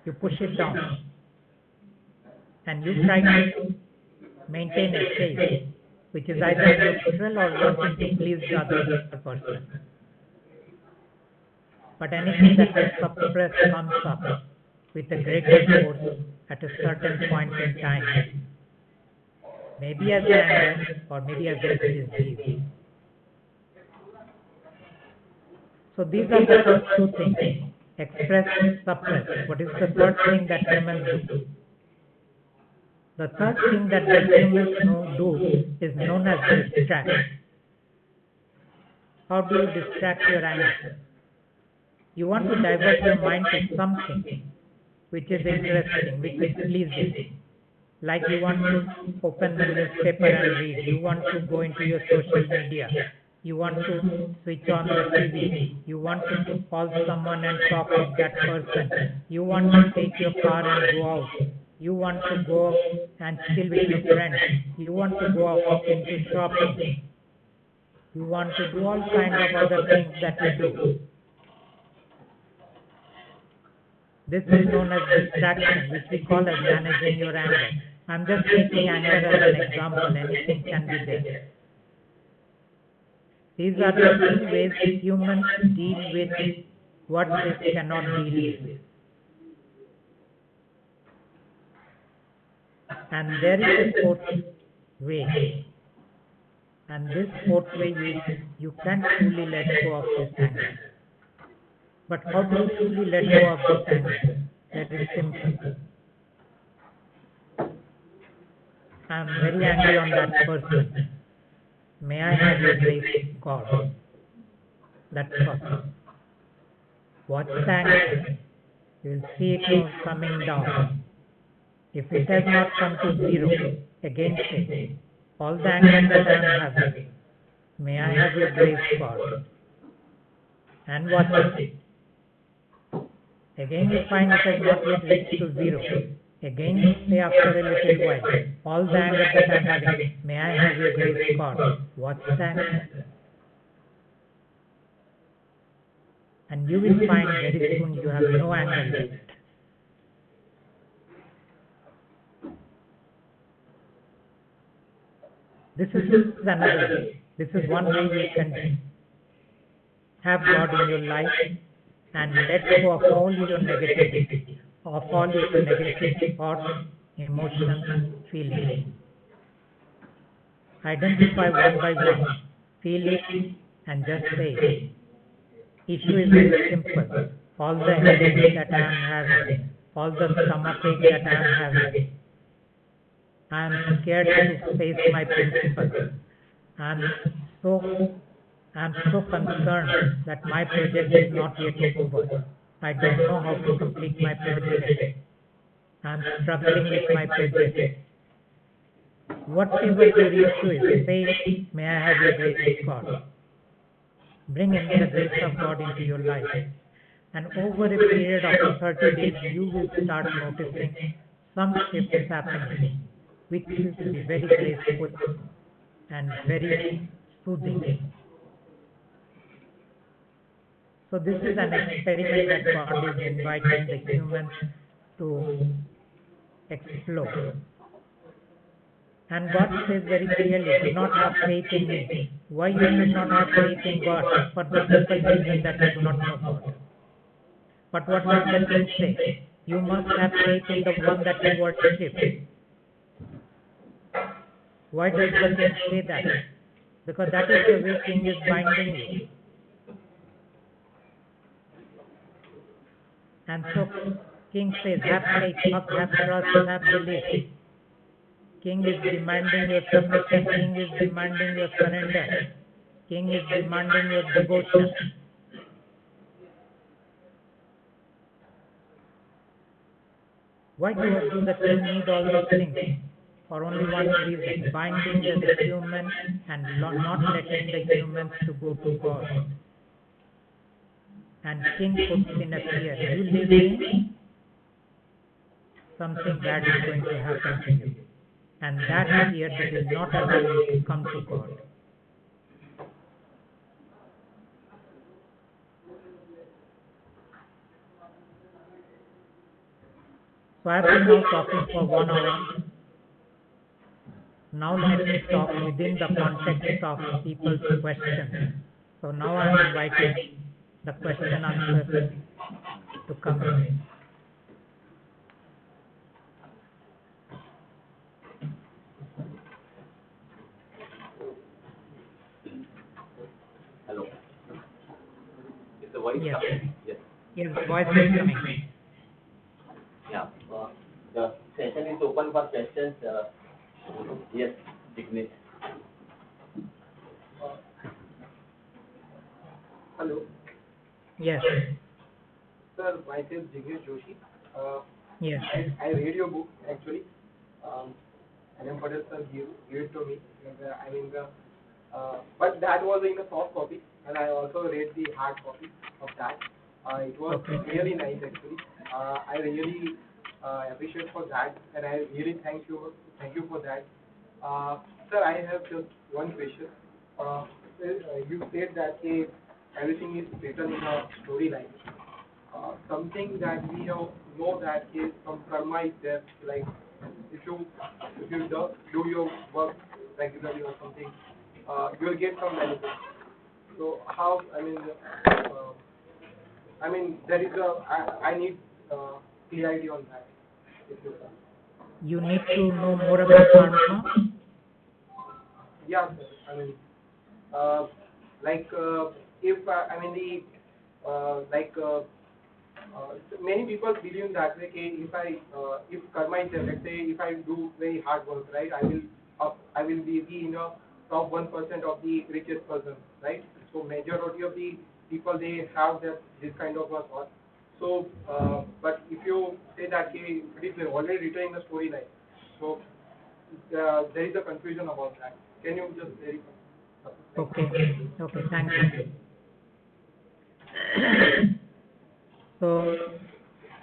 You push it down. And you try to maintain a state which is either neutral or wanting to please the other person. But anything that is suppressed comes up with a greater force at a certain point in time. Maybe as anger or maybe as a disease. So these are the first two things. Express, suppress. What is the third thing that humans do? The third thing that the humans do is known as distract. How do you distract your anger? You want to divert your mind to something which is interesting, which is pleasing. Like you want to open the newspaper and read. You want to go into your social media. You want to switch on the TV. You want to call someone and talk with that person. You want to take your car and go out. You want to go and chill with your friends. You want to go out into shopping. You want to do all kinds of other things that you do. This is known as distraction, which we call as managing your anger. I'm just taking anger as an example. Anything can be there. These are the three ways humans deal with what they cannot deal with. And there is a fourth way. And this fourth way, you can truly let go of this anger. But how do you truly let go of this anger? That is simple. I am very angry on that person. May I have your grace, God? That's all. Watch the anger. You will see it coming down. If it has not come to zero, again say, all the anger that I am having, may I have your grace, God? And watch it. Again you find it has not yet reached to zero. Again you say after a little while, all the anger that I am having, may I have your grace, God? Watch the anger. And you will find very soon you have no anger left. This is another way. This is one way you can have God in your life and let go of all your negativity, of all your negative thoughts, emotions, feelings. Identify one by one, feel it and just say it. Issue is very simple. All the headaches that I am having, all the stomachache that I am having, I am scared to face my principles. I am so concerned that my project is not yet over. I don't know how to complete my project. I am struggling with my project. Whatever your issue is, say, may I have your grace, God? Bring in the grace of God into your life. And over a period of 30 days, you will start noticing some shifts happening. which will be very graceful and very soothing. So this is an experiment that God is inviting the humans to explore. And God says very clearly, do not have faith in me. Why you should not have faith in God? For the simple reason that you do not know God. But what does the king say? You must have faith in the one that you worship. Why does the king say that? Because that is the way king is binding you. And so king says, have faith, have trust, have belief. King is demanding your submission. King is demanding your surrender. King is demanding your devotion. Why do the king need all these things? For only one reason, binding the human and not letting the humans to go to God. And king puts in a fear, you leave me, something bad is going to happen to you. And that fear will not allow you to come to God. So I have been now talking for 1 hour. Now let me talk within the context of people's questions. So now I am inviting the question answers to come in. Hello. Is the voice Yes. coming? Yes. Yes, voice is coming. Yeah. The session is open for questions. Yes, Dignesh. Hello. Yes. Sir, myself Jignesh Joshi. Yes. I read your book actually. Adam Patel sir gave it to me. But that was in a soft copy, and I also read the hard copy of that. It was really nice actually. I really appreciate for that, and I really thank you for that. Sir, I have just one question. You said that everything is written in a storyline. Something that we know that is some karma is there. Like if you do your work regularly or something, you will get some benefit. So how? There is I need clarity on that. If you can. You need to know more about karma. Yeah, sir. If many people believe that way. If karma is there, let's say if I do very hard work, right, I will be in a top 1% of the richest person, right? So majority of the people they have this kind of a thought. So, but if you say that it is already written in the storyline, so there is a confusion about that. Can you just verify? Okay, thank you. So,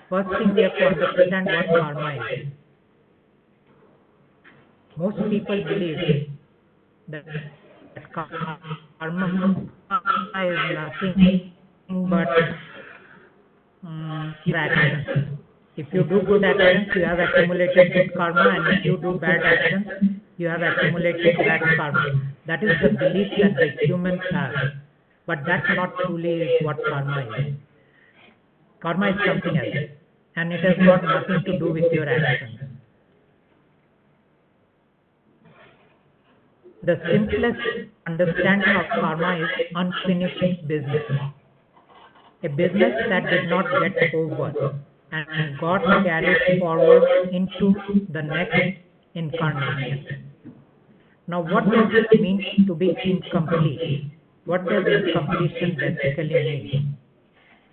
first thing we have to understand what karma is. Most people believe that karma is nothing but actions. If you do good actions, you have accumulated good karma, and if you do bad actions, you have accumulated bad karma. That is the belief that the humans have. But that's not truly what karma is. Karma is something else, and it has got nothing to do with your actions. The simplest understanding of karma is unfinished business. A business that did not get over and got carried forward into the next incarnation. Now, what does it mean to be incomplete? What does incompletion basically mean?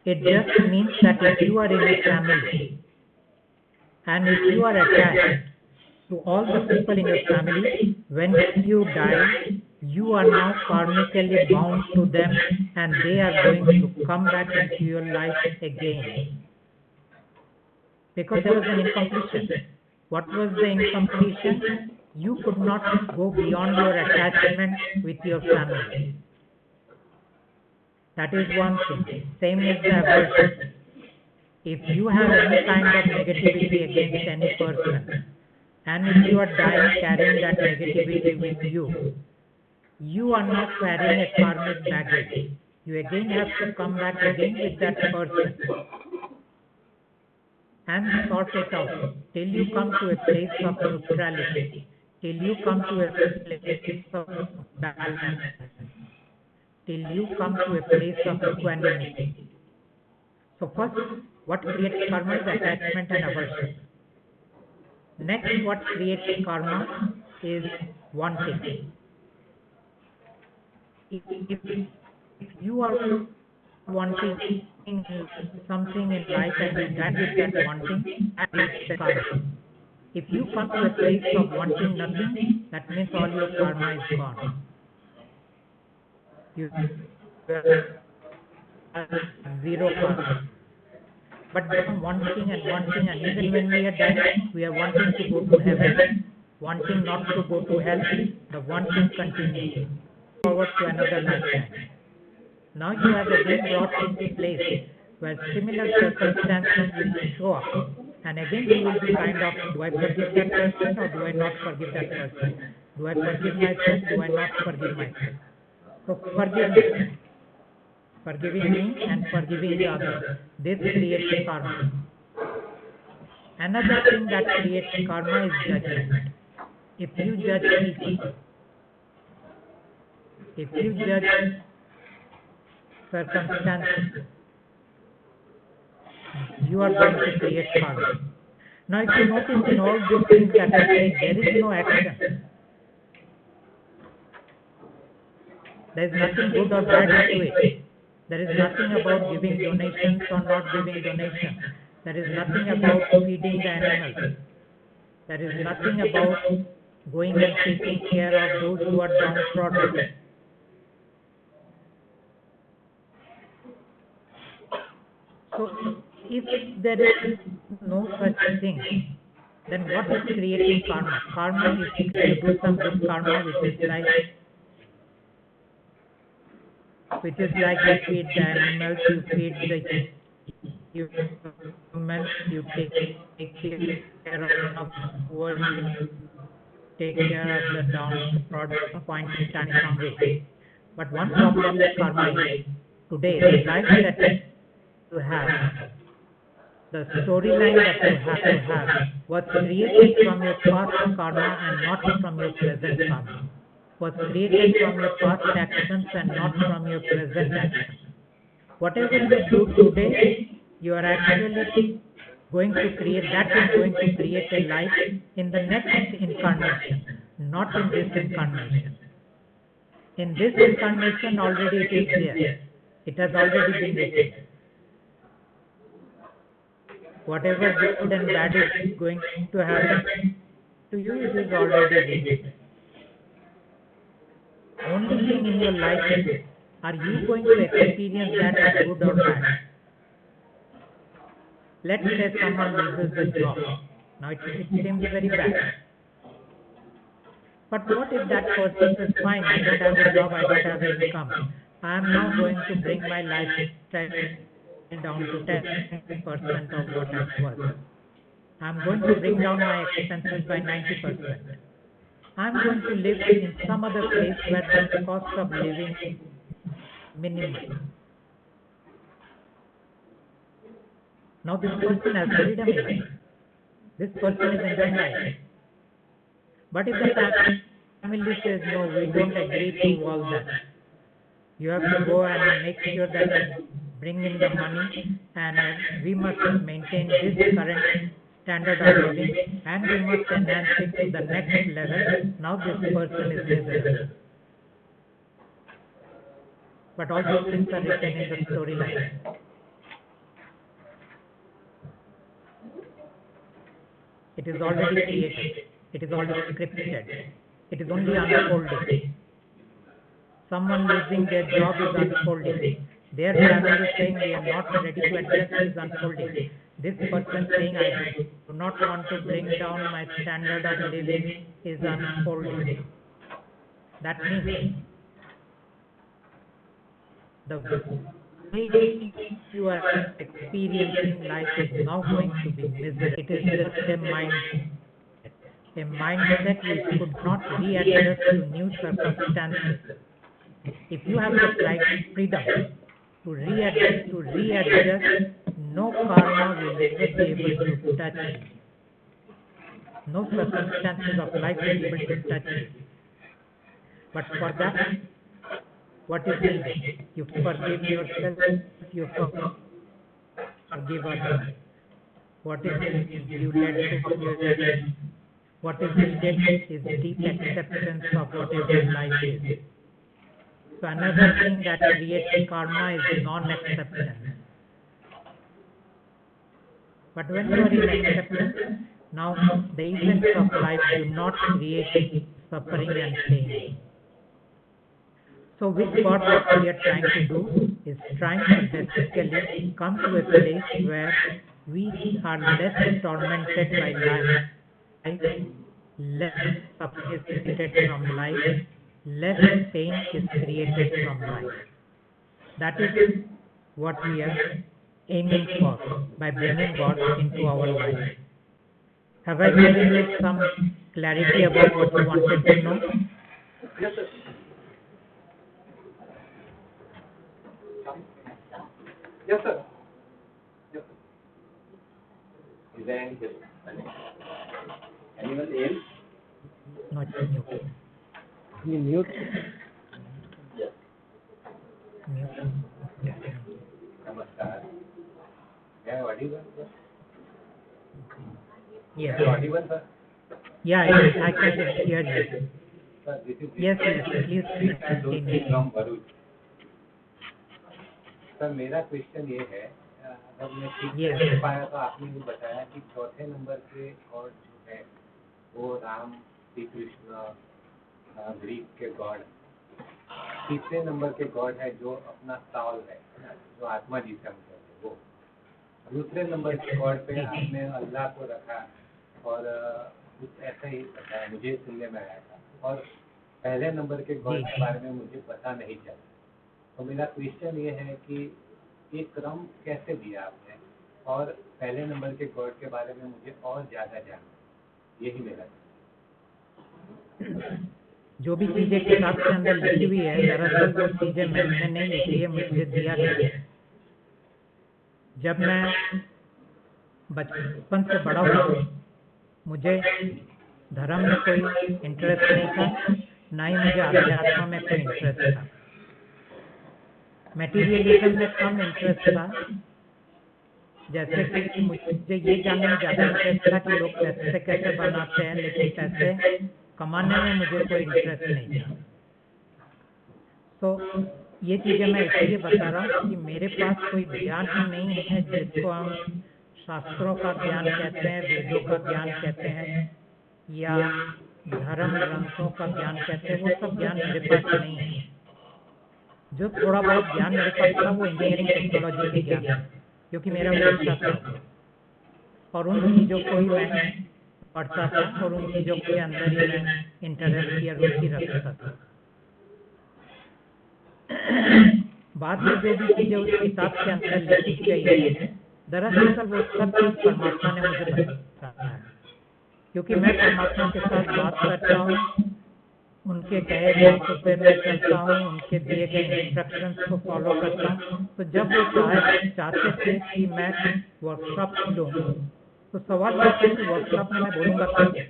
It just means that if you are in a family and if you are attached to all the people in your family, when you die, you are now karmically bound to them and they are going to come back into your life again. Because there was an incompletion. What was the incompletion? You could not go beyond your attachment with your family. That is one thing. Same is the aversion. If you have any kind of negativity against any person, and if you are dying carrying that negativity with you, you are now carrying a karmic baggage. You again have to come back again with that person and sort it out till you come to a place of neutrality, till you come to a place of balance, till you come to a place of equanimity. So first, what creates karma is attachment and aversion. Next, what creates karma is wanting. If you are wanting something in life and you die with that wanting, that is the karma. If you come to a place of wanting nothing, that means all your karma is gone. You have zero karma. But wanting and even when we are dying, we are wanting to go to heaven, wanting not to go to hell, the wanting continues forward to another lifetime. Now you have again brought into place where similar circumstances will show up, and again you will be kind of, do I forgive that person or do I not forgive that person? Do I forgive myself? Do I not forgive myself? So forgiveness. Forgiving me and forgiving the other. This creates karma. Another thing that creates karma is judgment. If you judge people, if you judge circumstances, you are going to create karma. Now if you notice in all these things that I said, there is no action. There is nothing good or bad into it. There is nothing about giving donations or not giving donations. There is nothing about feeding the animals. There is nothing about going and taking care of those who are downtrodden. So, if there is no such thing, then what is creating karma? Karma is to do some good karma, which is like you feed the animals, you feed the humans, you take care of poor, you take care of the downtrodden point in time some way. But one problem with karma is, today, the life that you have, the storyline that you have to have, was created from your past karma and not from your present karma. Was created from your past actions and not from your present actions. Whatever you do today, you are actually going to create, that is going to create a life in the next incarnation, not in this incarnation. In this incarnation, already it is there. It has already been written. Whatever good and bad is going to happen to you, it is already written. Only thing in your life is, are you going to experience that as good or bad? Let's say someone loses a job. Now it seems very bad. But what if that person says, fine, I don't have a job, I don't have income. I am now going to bring my lifestyle down to 10% of what I was. I am going to bring down my expenses by 90%. I am going to live in some other place where the cost of living is minimal. Now this person has freedom in life. This person is enjoying life. But if the family says, no, we don't agree to all that, you have to go and make sure that you bring in the money, and we must maintain this current standard of living, and we must enhance it to the next level. Now this person is miserable. But all these things are written in the storyline. It is already created. It is already scripted. It is only unfolding. Someone losing their job is unfolding. Their family is saying we are not ready to adjust, is unfolding. This person saying, I do not want to bring down my standard of living is unfolding. That means the way you are experiencing life is now going to be miserable. It is just a mindset which could not readjust to new circumstances. If you have the freedom to readjust, no karma will ever be able to touch you. No circumstances of life will be able to touch you. But for that, what is needed? You forgive yourself, you forgive others. What is needed? You let go of your judgment. What is needed is deep acceptance of whatever life is. So another thing that creates karma is non-acceptance. But when you are in acceptance, now the events of life do not create suffering and pain. So with God, what we are trying to do is trying to basically come to a place where we are less tormented by life, less suffocated from life, less pain is created from life. That is what we are aiming for by bringing God into our life. Have I given you some clarity about what you wanted to know? Yes, sir. Yes, sir. Yes, sir. Is there anyone else? Not new. You mute. Yes. Mute. Yes. Namaskar. Am I audible, sir? Yes. Am I audible, sir? Yeah, I can hear you. Sir, this is Yes, please continue. from Bharuch. Sir मेरा question ये है, अगर मैं ठीक से पाया तो आपने ये बताया कि चौथे नंबर के गॉड जो है वो राम, श्री कृष्ण, ग्रीक के गॉड, तीसरे नंबर के गॉड है जो अपना साउल है, जो आत्मा जी से हम कहते हैं वो, दूसरे नंबर के गॉड पे आपने अल्लाह को रखा और कुछ ऐसा ही बताया, मुझे सुनने में आया था, और पहले नंबर के गॉड के बारे में मुझे पता नहीं चला। तो मेरा क्वेश्चन ये है कि ये क्रम कैसे दिया आपने, और पहले नंबर के गॉड के बारे में मुझे और ज़्यादा जानना, यही मेरा। जो भी चीजें किताब के अंदर लिखी हुई है, दरअसल वो चीजें मैंने नहीं लिखी है, मुझे दिया गया है। जब मैं बचपन से बड़ा हुआ, मुझे धर्म में कोई इंटरेस्ट नहीं था, ना ही मुझे अध्यात्म में कोई इंटरेस्ट था। मटेरियलिज्म में कम इंटरेस्ट था, जैसे कि मुझे ये जानने में ज़्यादा इंटरेस्ट था कि लोग पैसे कैसे बनाते हैं, लेकिन पैसे कमाने में मुझे कोई इंटरेस्ट नहीं था। तो ये चीज़ें मैं इसलिए बता रहा हूँ कि मेरे पास कोई ज्ञान नहीं है जिसको हम शास्त्रों का ज्ञान कहते हैं, वेदों का ज्ञान कहते हैं, या धर्म ग्रंथों का ज्ञान कहते हैं, वो सब ज्ञान मेरे पास नहीं है। जो थोड़ा बहुत ज्ञान मेरे पास था वो इंजीनियरिंग टेक्नोलॉजी के ज्ञान है, क्योंकि मेरा पेशा था, और उन चीज़ों को ही मैं पढ़ता था और उन चीज़ों के अंदर ही मैं इंटरेस्ट या रुचि रखता था। बाद में जो भी चीज़ें उस किताब के अंदर लिखी गई है, दरअसल वो सब चीज़ परमात्मा ने मुझे बताया है, क्योंकि मैं परमात्मा के साथ बात करता हूँ, उनके कहे बातों पे मैं चलता हूँ, उनके दिए गए इंस्ट्रक्शंस को फॉलो करता हूँ। तो जब वो चाहते थे कि मैं वर्कशॉप लूँ, तो सवाल ये था कि वर्कशॉप में मैं बोलूँगा क्या?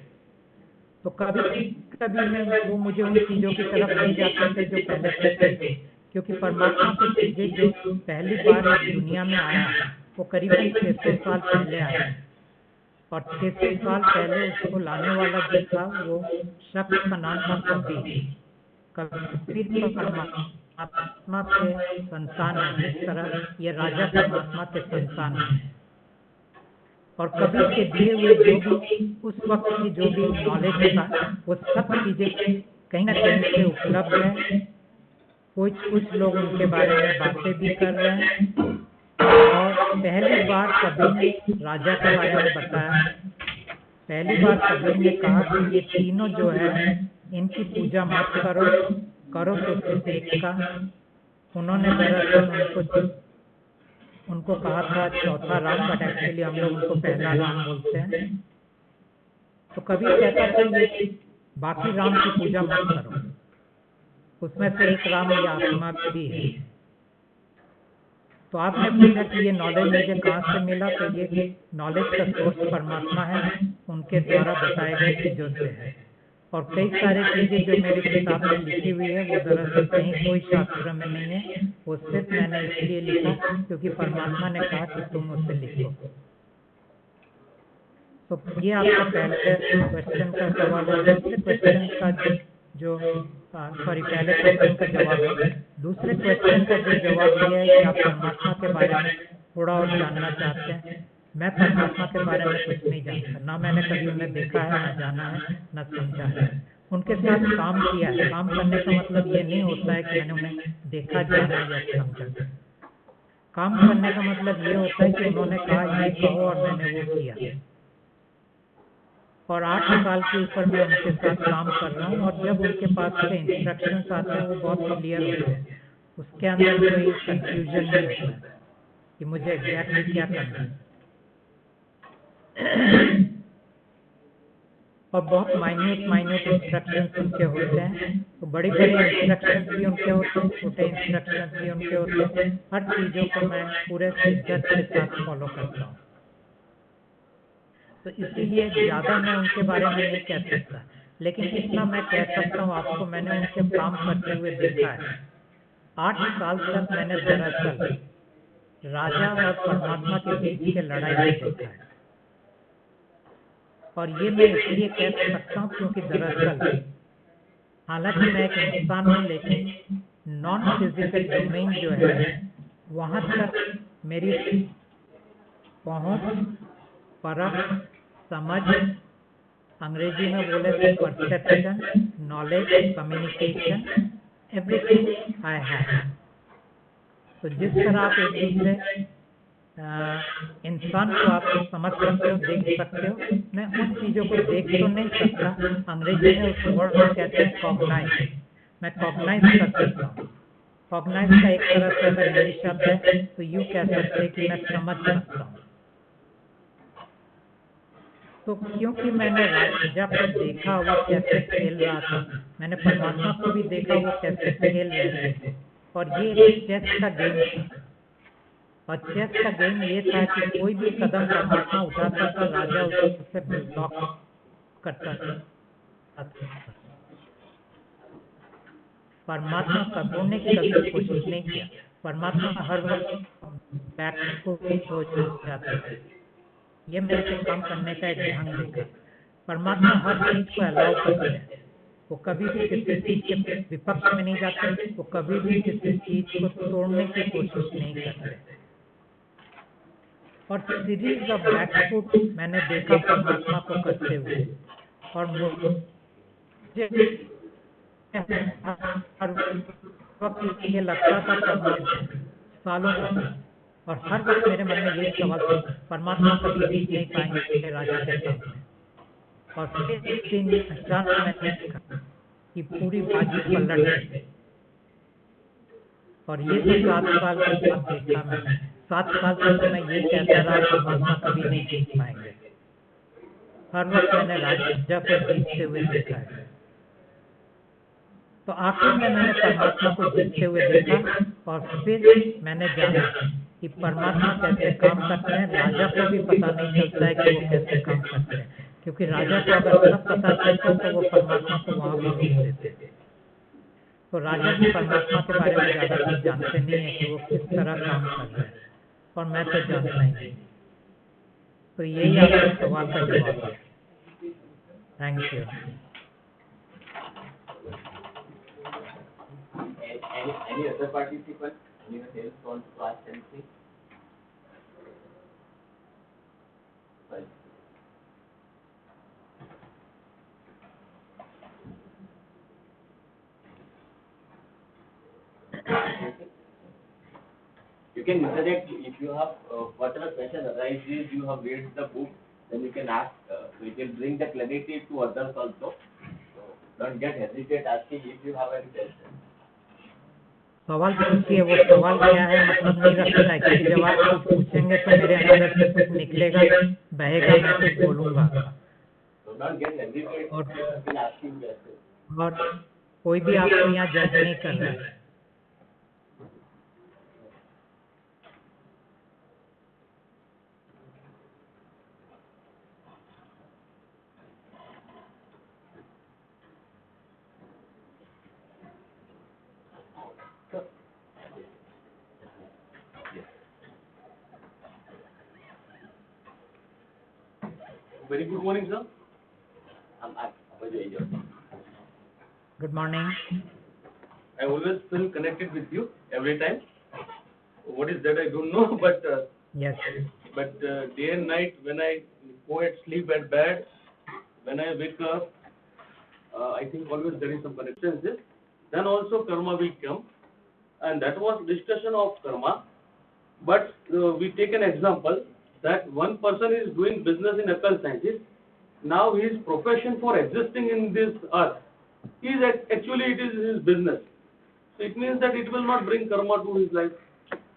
तो कभी मैं वो मुझे उन चीज़ों की तरफ ले जाते थे जो पहले से थे, क्योंकि परमात्मा की चीज़ें जो पहली बार इस दुनिया में आया वो करीबन 600 साल पहले आया, और 600 साल पहले उसको लाने वाला जो था वो शख्स का नाम था कबीर। कबीर तो परमात्मा के संतान है, जिस तरह ये राजा परमात्मा के संतान है, और कबीर के दिए हुए जो भी उस वक्त की जो भी नॉलेज था वो सब चीज़ें कहीं ना कहीं से उपलब्ध है। कुछ लोग उनके बारे में बातें भी कर रहे हैं, और पहली बार कबीर ने राजा के बारे में बताया। पहली बार कबीर ने कहा कि ये तीनों जो है इनकी पूजा मत करो, करो तो सिर्फ एक का। उन्होंने दरअसल उनको कहा था चौथा राम, बट एक्चुअली हम लोग उनको पहला राम बोलते हैं। तो कबीर कहता था ये बाकी राम की पूजा मत करो, उसमें से एक राम ये आत्मा भी है। तो आपने पूछा कि ये नॉलेज मुझे कहाँ से मिला, तो ये नॉलेज का सोर्स परमात्मा है, उनके द्वारा बताए गए चीजों से है। और कई सारी चीजें जो मेरी किताब में लिखी हुई है वो दरअसल कहीं कोई शास्त्र में नहीं है, वो सिर्फ मैंने इसलिए लिखा क्योंकि परमात्मा ने कहा कि तुम उसे लिखो। तो ये आपका पहले क्वेश्चन का सवाल है। दूसरे क्वेश्चन का जो पहले क्वेश्चन का जवाब है। दूसरे क्वेश्चन का जो जवाब ये है कि आप परमात्मा के बारे में थोड़ा और जानना चाहते हैं। मैं परमात्मा के बारे में कुछ नहीं जानता, ना मैंने कभी उन्हें देखा है, ना जाना है, ना समझा है। उनके साथ काम किया है। काम करने का मतलब ये नहीं होता है कि मैंने उन्हें देखा, जाना या समझा। काम करने का मतलब ये होता है कि उन्होंने कहा ये कहो और मैंने वो किया। और 8 साल के ऊपर मैं उनके साथ काम कर रहा हूँ, और जब उनके पास से इंस्ट्रक्शंस आते हैं वो बहुत क्लियर होते हैं, उसके अंदर कोई कंफ्यूजन नहीं होता है कि मुझे एग्जैक्टली क्या करना है। और बहुत माइन्यूट इंस्ट्रक्शंस उनके होते हैं। तो बड़े बड़े इंस्ट्रक्शंस भी उनके होते हैं, छोटे इंस्ट्रक्शंस भी उनके होते हैं। हर चीज़ों को मैं पूरे शिद्दत के साथ फॉलो करता हूँ। तो इसीलिए ज़्यादा मैं उनके बारे में नहीं कह सकता, लेकिन इतना मैं कह सकता हूँ आपको, मैंने उनके काम करते हुए देखा है। 8 साल तक मैंने दरअसल राजा और परमात्मा के बीच के लड़ाई को देखा है। और ये मैं इसलिए कह सकता हूँ क्योंकि दरअसल हालांकि मैं एक इंसान हूँ, लेकिन नॉन फिजिकल डोमेन जो है वहाँ तक मेरी पहुँच, परख, समझ, अंग्रेजी में बोले तो perception, knowledge, communication, everything I have. तो जिस तरह आप एक दूसरे इंसान को आप समझ सकते हो, देख सकते हो, मैं उन चीज़ों को देख तो नहीं सकता। अंग्रेजी में उस वर्ड को कहते हैं कॉग्नाइज। मैं कॉग्नाइज कर सकता हूँ। कॉग्नाइज का एक तरह से अगर इंग्लिश शब्द है तो यूँ कह सकते हैं कि मैं समझ सकता हूँ। तो क्योंकि मैंने राजा को देखा वो कैसे खेल रहा था, मैंने परमात्मा को भी देखा वो कैसे खेल रहे थे, और ये एक चेस का गेम था। और चेस का गेम ये था कि कोई भी कदम परमात्मा उठाता था, राजा उसे ब्लॉक करता था। परमात्मा कबूलने की कभी कोशिश नहीं किया। परमात्मा हर वक्त बैक हो जाते थे। ये मैंने उनके काम करने का एक ढंग देखा। परमात्मा हर चीज को अलाउ करते हैं। वो कभी भी किसी चीज के विपक्ष में नहीं जाते, वो कभी भी किसी चीज को तोड़ने की कोशिश नहीं करते। और सीरीज ऑफ बैकफुट मैंने देखा परमात्मा को करते हुए, और मुझे हर वक्त ये लगता था परमात्मा सालों तक, और हर वक्त मेरे मन में यही सवाल था, परमात्मा कभी जीत नहीं पाएंगे राजा के सामने। और फिर एक दिन अचानक मैंने देखा कि पूरी बाजी पलट गई। और ये तो 7 साल के बाद देखा मैंने। 7 साल तक तो मैं यही कहता रहा परमात्मा कभी नहीं जीत पाएंगे। हर वक्त मैंने राजा को जीतते हुए देखा है। तो आखिर में मैंने परमात्मा को जीतते हुए देखा, और फिर मैंने जाना कि परमात्मा कैसे काम करते हैं। राजा को भी पता नहीं चलता है कि वो कैसे काम करते हैं, क्योंकि राजा को अगर सब पता चलता तो वो परमात्मा को वहां भी रोक देते। तो राजा भी परमात्मा के बारे में ज्यादा कुछ जानते नहीं है कि वो किस तरह काम कर रहे हैं, और मैं तो जानता ही नहीं। तो यही आपके सवाल का जवाब है। Thank you. Any other participant? Anyone else want to ask anything? Right. If can interject if you have whatever question arises, you have read the book, then you can ask, you can bring the clarity to others also. So don't get hesitate asking if you have any question. सवाल पूछिए, वो सवाल क्या है मतलब नहीं रखता है, क्योंकि जब आप कुछ पूछेंगे तो मेरे अंदर से कुछ निकलेगा, बहेगा, मैं कुछ बोलूंगा। So don't get hesitate in asking questions. और कोई भी आपको यहाँ जज नहीं कर रहा है। Very good morning, sir. I'm Good morning. I always feel connected with you every time. What is that I don't know, but Yes. but day and night when I go at sleep at bed, when I wake up, I think always there is some connection. Then also karma will come, and that was discussion of karma. But we take an example that one person is doing business in occult sciences. Now his profession for existing in this earth, actually it is his business. So it means that it will not bring karma to his life,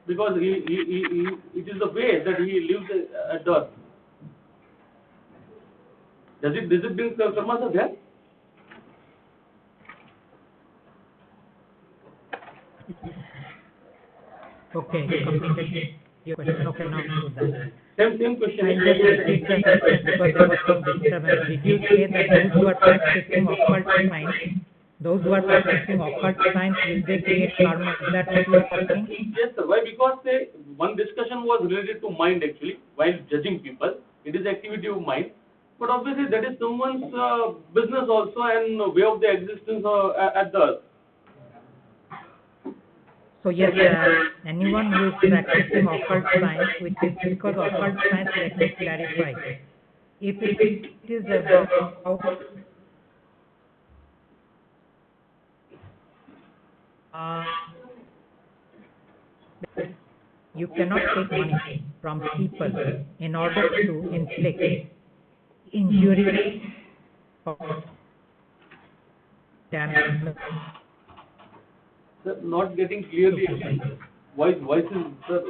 because it is the way that he lives at the earth. Does it bring karma, sir? There? Okay, you completed your question. Okay, now do that. Same question. I'll just repeat the question because there was some disturbance. Did you say that those who are practicing occult science, will they create karma? Is that what you are asking? Yes, sir. Why? Because one discussion was related to mind actually, while judging people. It is activity of mind. But obviously that is someone's business also and way of the existence at the earth. So yes, anyone who is practicing occult science, which is because occult science, let me clarify. If it is about you cannot take money from people in order to inflict injury or damage. Sir, not getting clearly. Voice is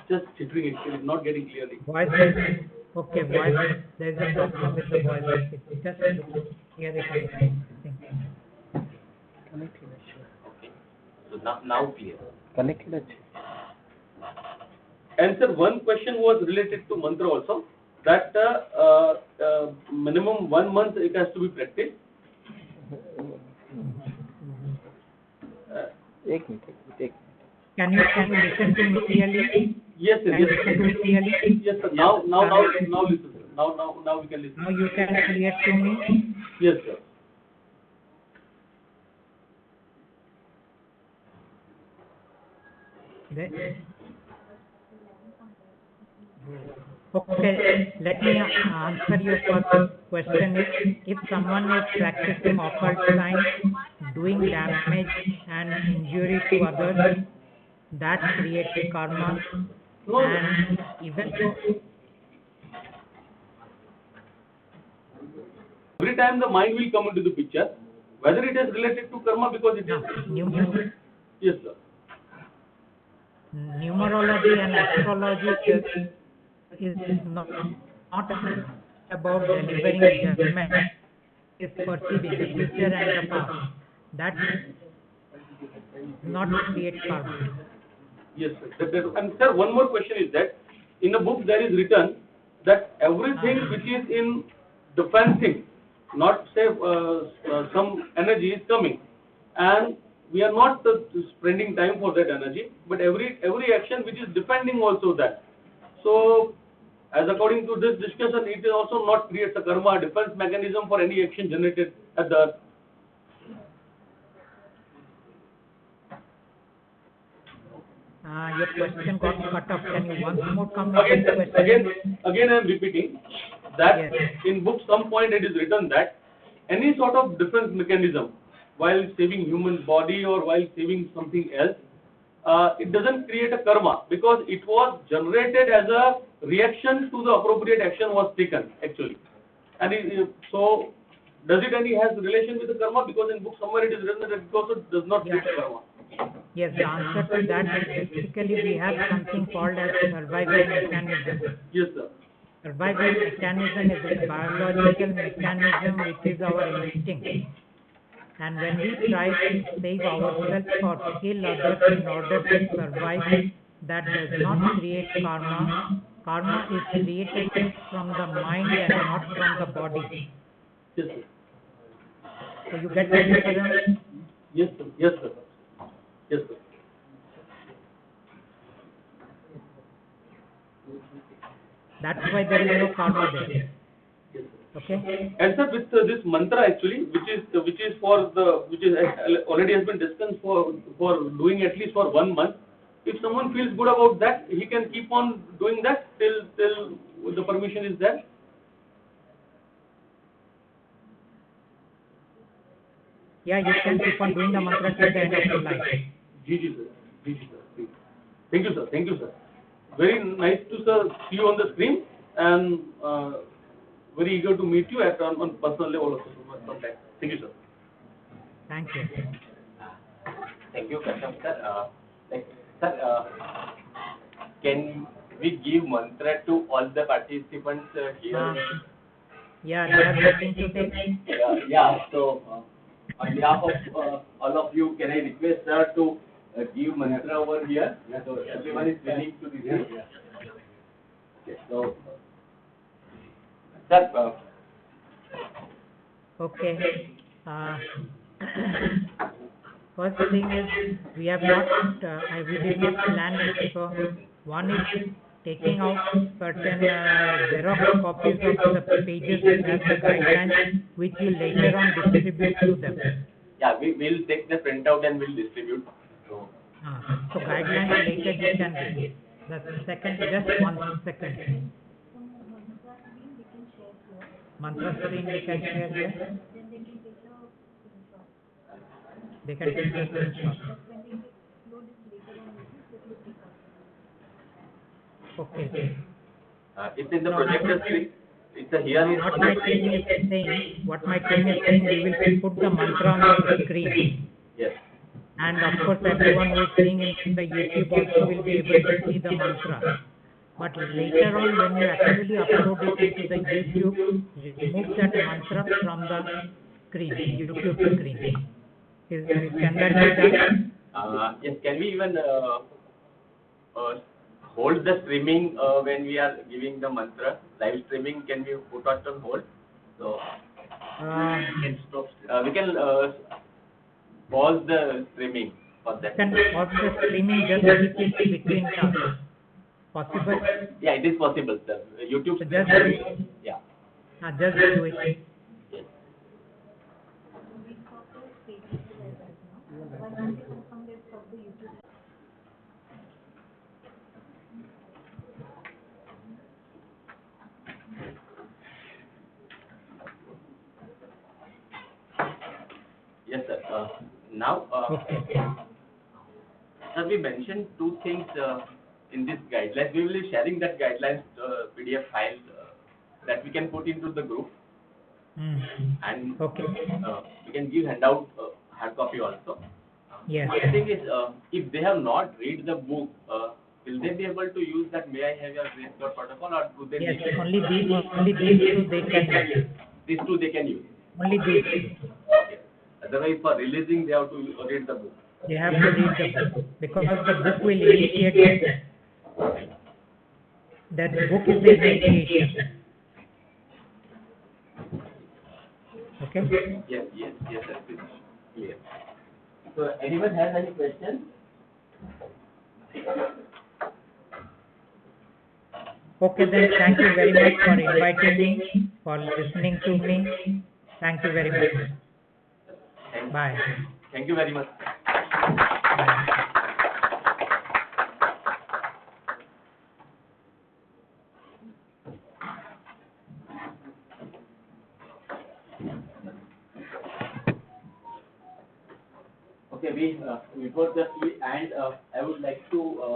just chittering actually, not getting clearly. Voice is okay. Voice, there is a problem with the voice. It's just here it is. Okay. So now clear. Connected. And sir, one question was related to mantra also. That minimum 1 month it has to be practiced. Can you listen to me clearly? Yes, sir. Can you listen to me clearly? Yes, sir. Now listen, sir. Now we can listen. Now you can clear to me. Yes, sir. Okay, let me answer your first question. If someone is practicing occult science, doing damage and injury to others, that creates karma. No. And even though every time the mind will come into the picture, whether it is related to karma because it is. Yes, sir. Numerology and astrology is not about delivering judgment. It's perceiving the future and the past. That not create karma. Yes, sir. And sir, one more question is that in the book there is written that everything which is in defensing, not say some energy is coming, and we are not spending time for that energy, but every action which is defending also that. So, as according to this discussion, it is also not creates a karma defense mechanism for any action generated at the earth. Your question got cut off. Can you once more come with the question? Again, I am repeating that Yes. in book some point it is written that any sort of defense mechanism while saving human body or while saving something else, it doesn't create a karma because it was generated as a reaction to the appropriate action was taken actually. And so does it any has relation with the karma? Because in book somewhere it is written that it also does not create karma. Yes, the answer to that is basically we have something called as survival mechanism. Yes, sir. Survival mechanism is a biological mechanism which is our instinct. And when we try to save ourselves or kill others in order to survive, that does not create karma. Karma is created from the mind and not from the body. Yes, sir. So you get the difference? Yes, sir. Yes, sir. Yes, sir. That's why there is no karma there. Okay? And sir, with this mantra actually, which is already has been discussed for doing at least for 1 month. If someone feels good about that, he can keep on doing that till the permission is there. Yeah, you can keep on doing the mantra till the end of your life. GG sir. GG sir. Thank you sir. Thank you sir. Very nice to sir see you on the screen and very eager to meet you at on personal level also sometime. Thank you sir. Thank you. Thank you, Kashyap sir. Sir, can we give mantra to all the participants here? Yeah, they are waiting to take. Yeah. So, on behalf of all of you, can I request sir to give mantra over here? So everyone is willing to receive. Okay. So, sir. Okay. First thing is we have not, we did not plan it. So one is taking out certain Xerox copies of the pages as the guidelines, which you later on distribute to them. Yeah, we will take the printout and we'll distribute. So guidelines later you can give. The second, just 1 second. Mantra screen we can share here. They can take the screenshot. Okay. It's in the projector screen. It's a here. What my team is saying, we will put the mantra on the screen. Yes. And of course, everyone who is seeing in the YouTube also will be able to see the mantra. But later on, when you actually upload it into the YouTube, remove that mantra from the screen, YouTube screen. Can that be done? Yes. Can we even hold the streaming when we are giving the mantra? Live streaming can be put on hold. So we can pause the streaming for that. Can pause the streaming, just keep it between us. Possible? Yeah, it is possible, sir. YouTube. So just do it. Yeah. Just do it. Yes. Yes, sir. Now, sir, we mentioned 2 things in this guidelines. We will be sharing that guidelines PDF file that we can put into the group. And we can give handout hard copy also. Yes. The thing is, if they have not read the book, will they be able to use that may I have your grace code protocol, or do they Yes, need only these two they can use. These 2 they can use. Only these two. Okay. Otherwise, for releasing, they have to read the book. They have to read the book because the book will initiate them. That book is the initiation. Okay? Yes, sir. It's clear. So, anyone has any questions? Okay, then thank you very much for inviting me, for listening to me. Thank you very much. Bye. Thank you very much. Bye. Okay. maybe before that we end, I would like to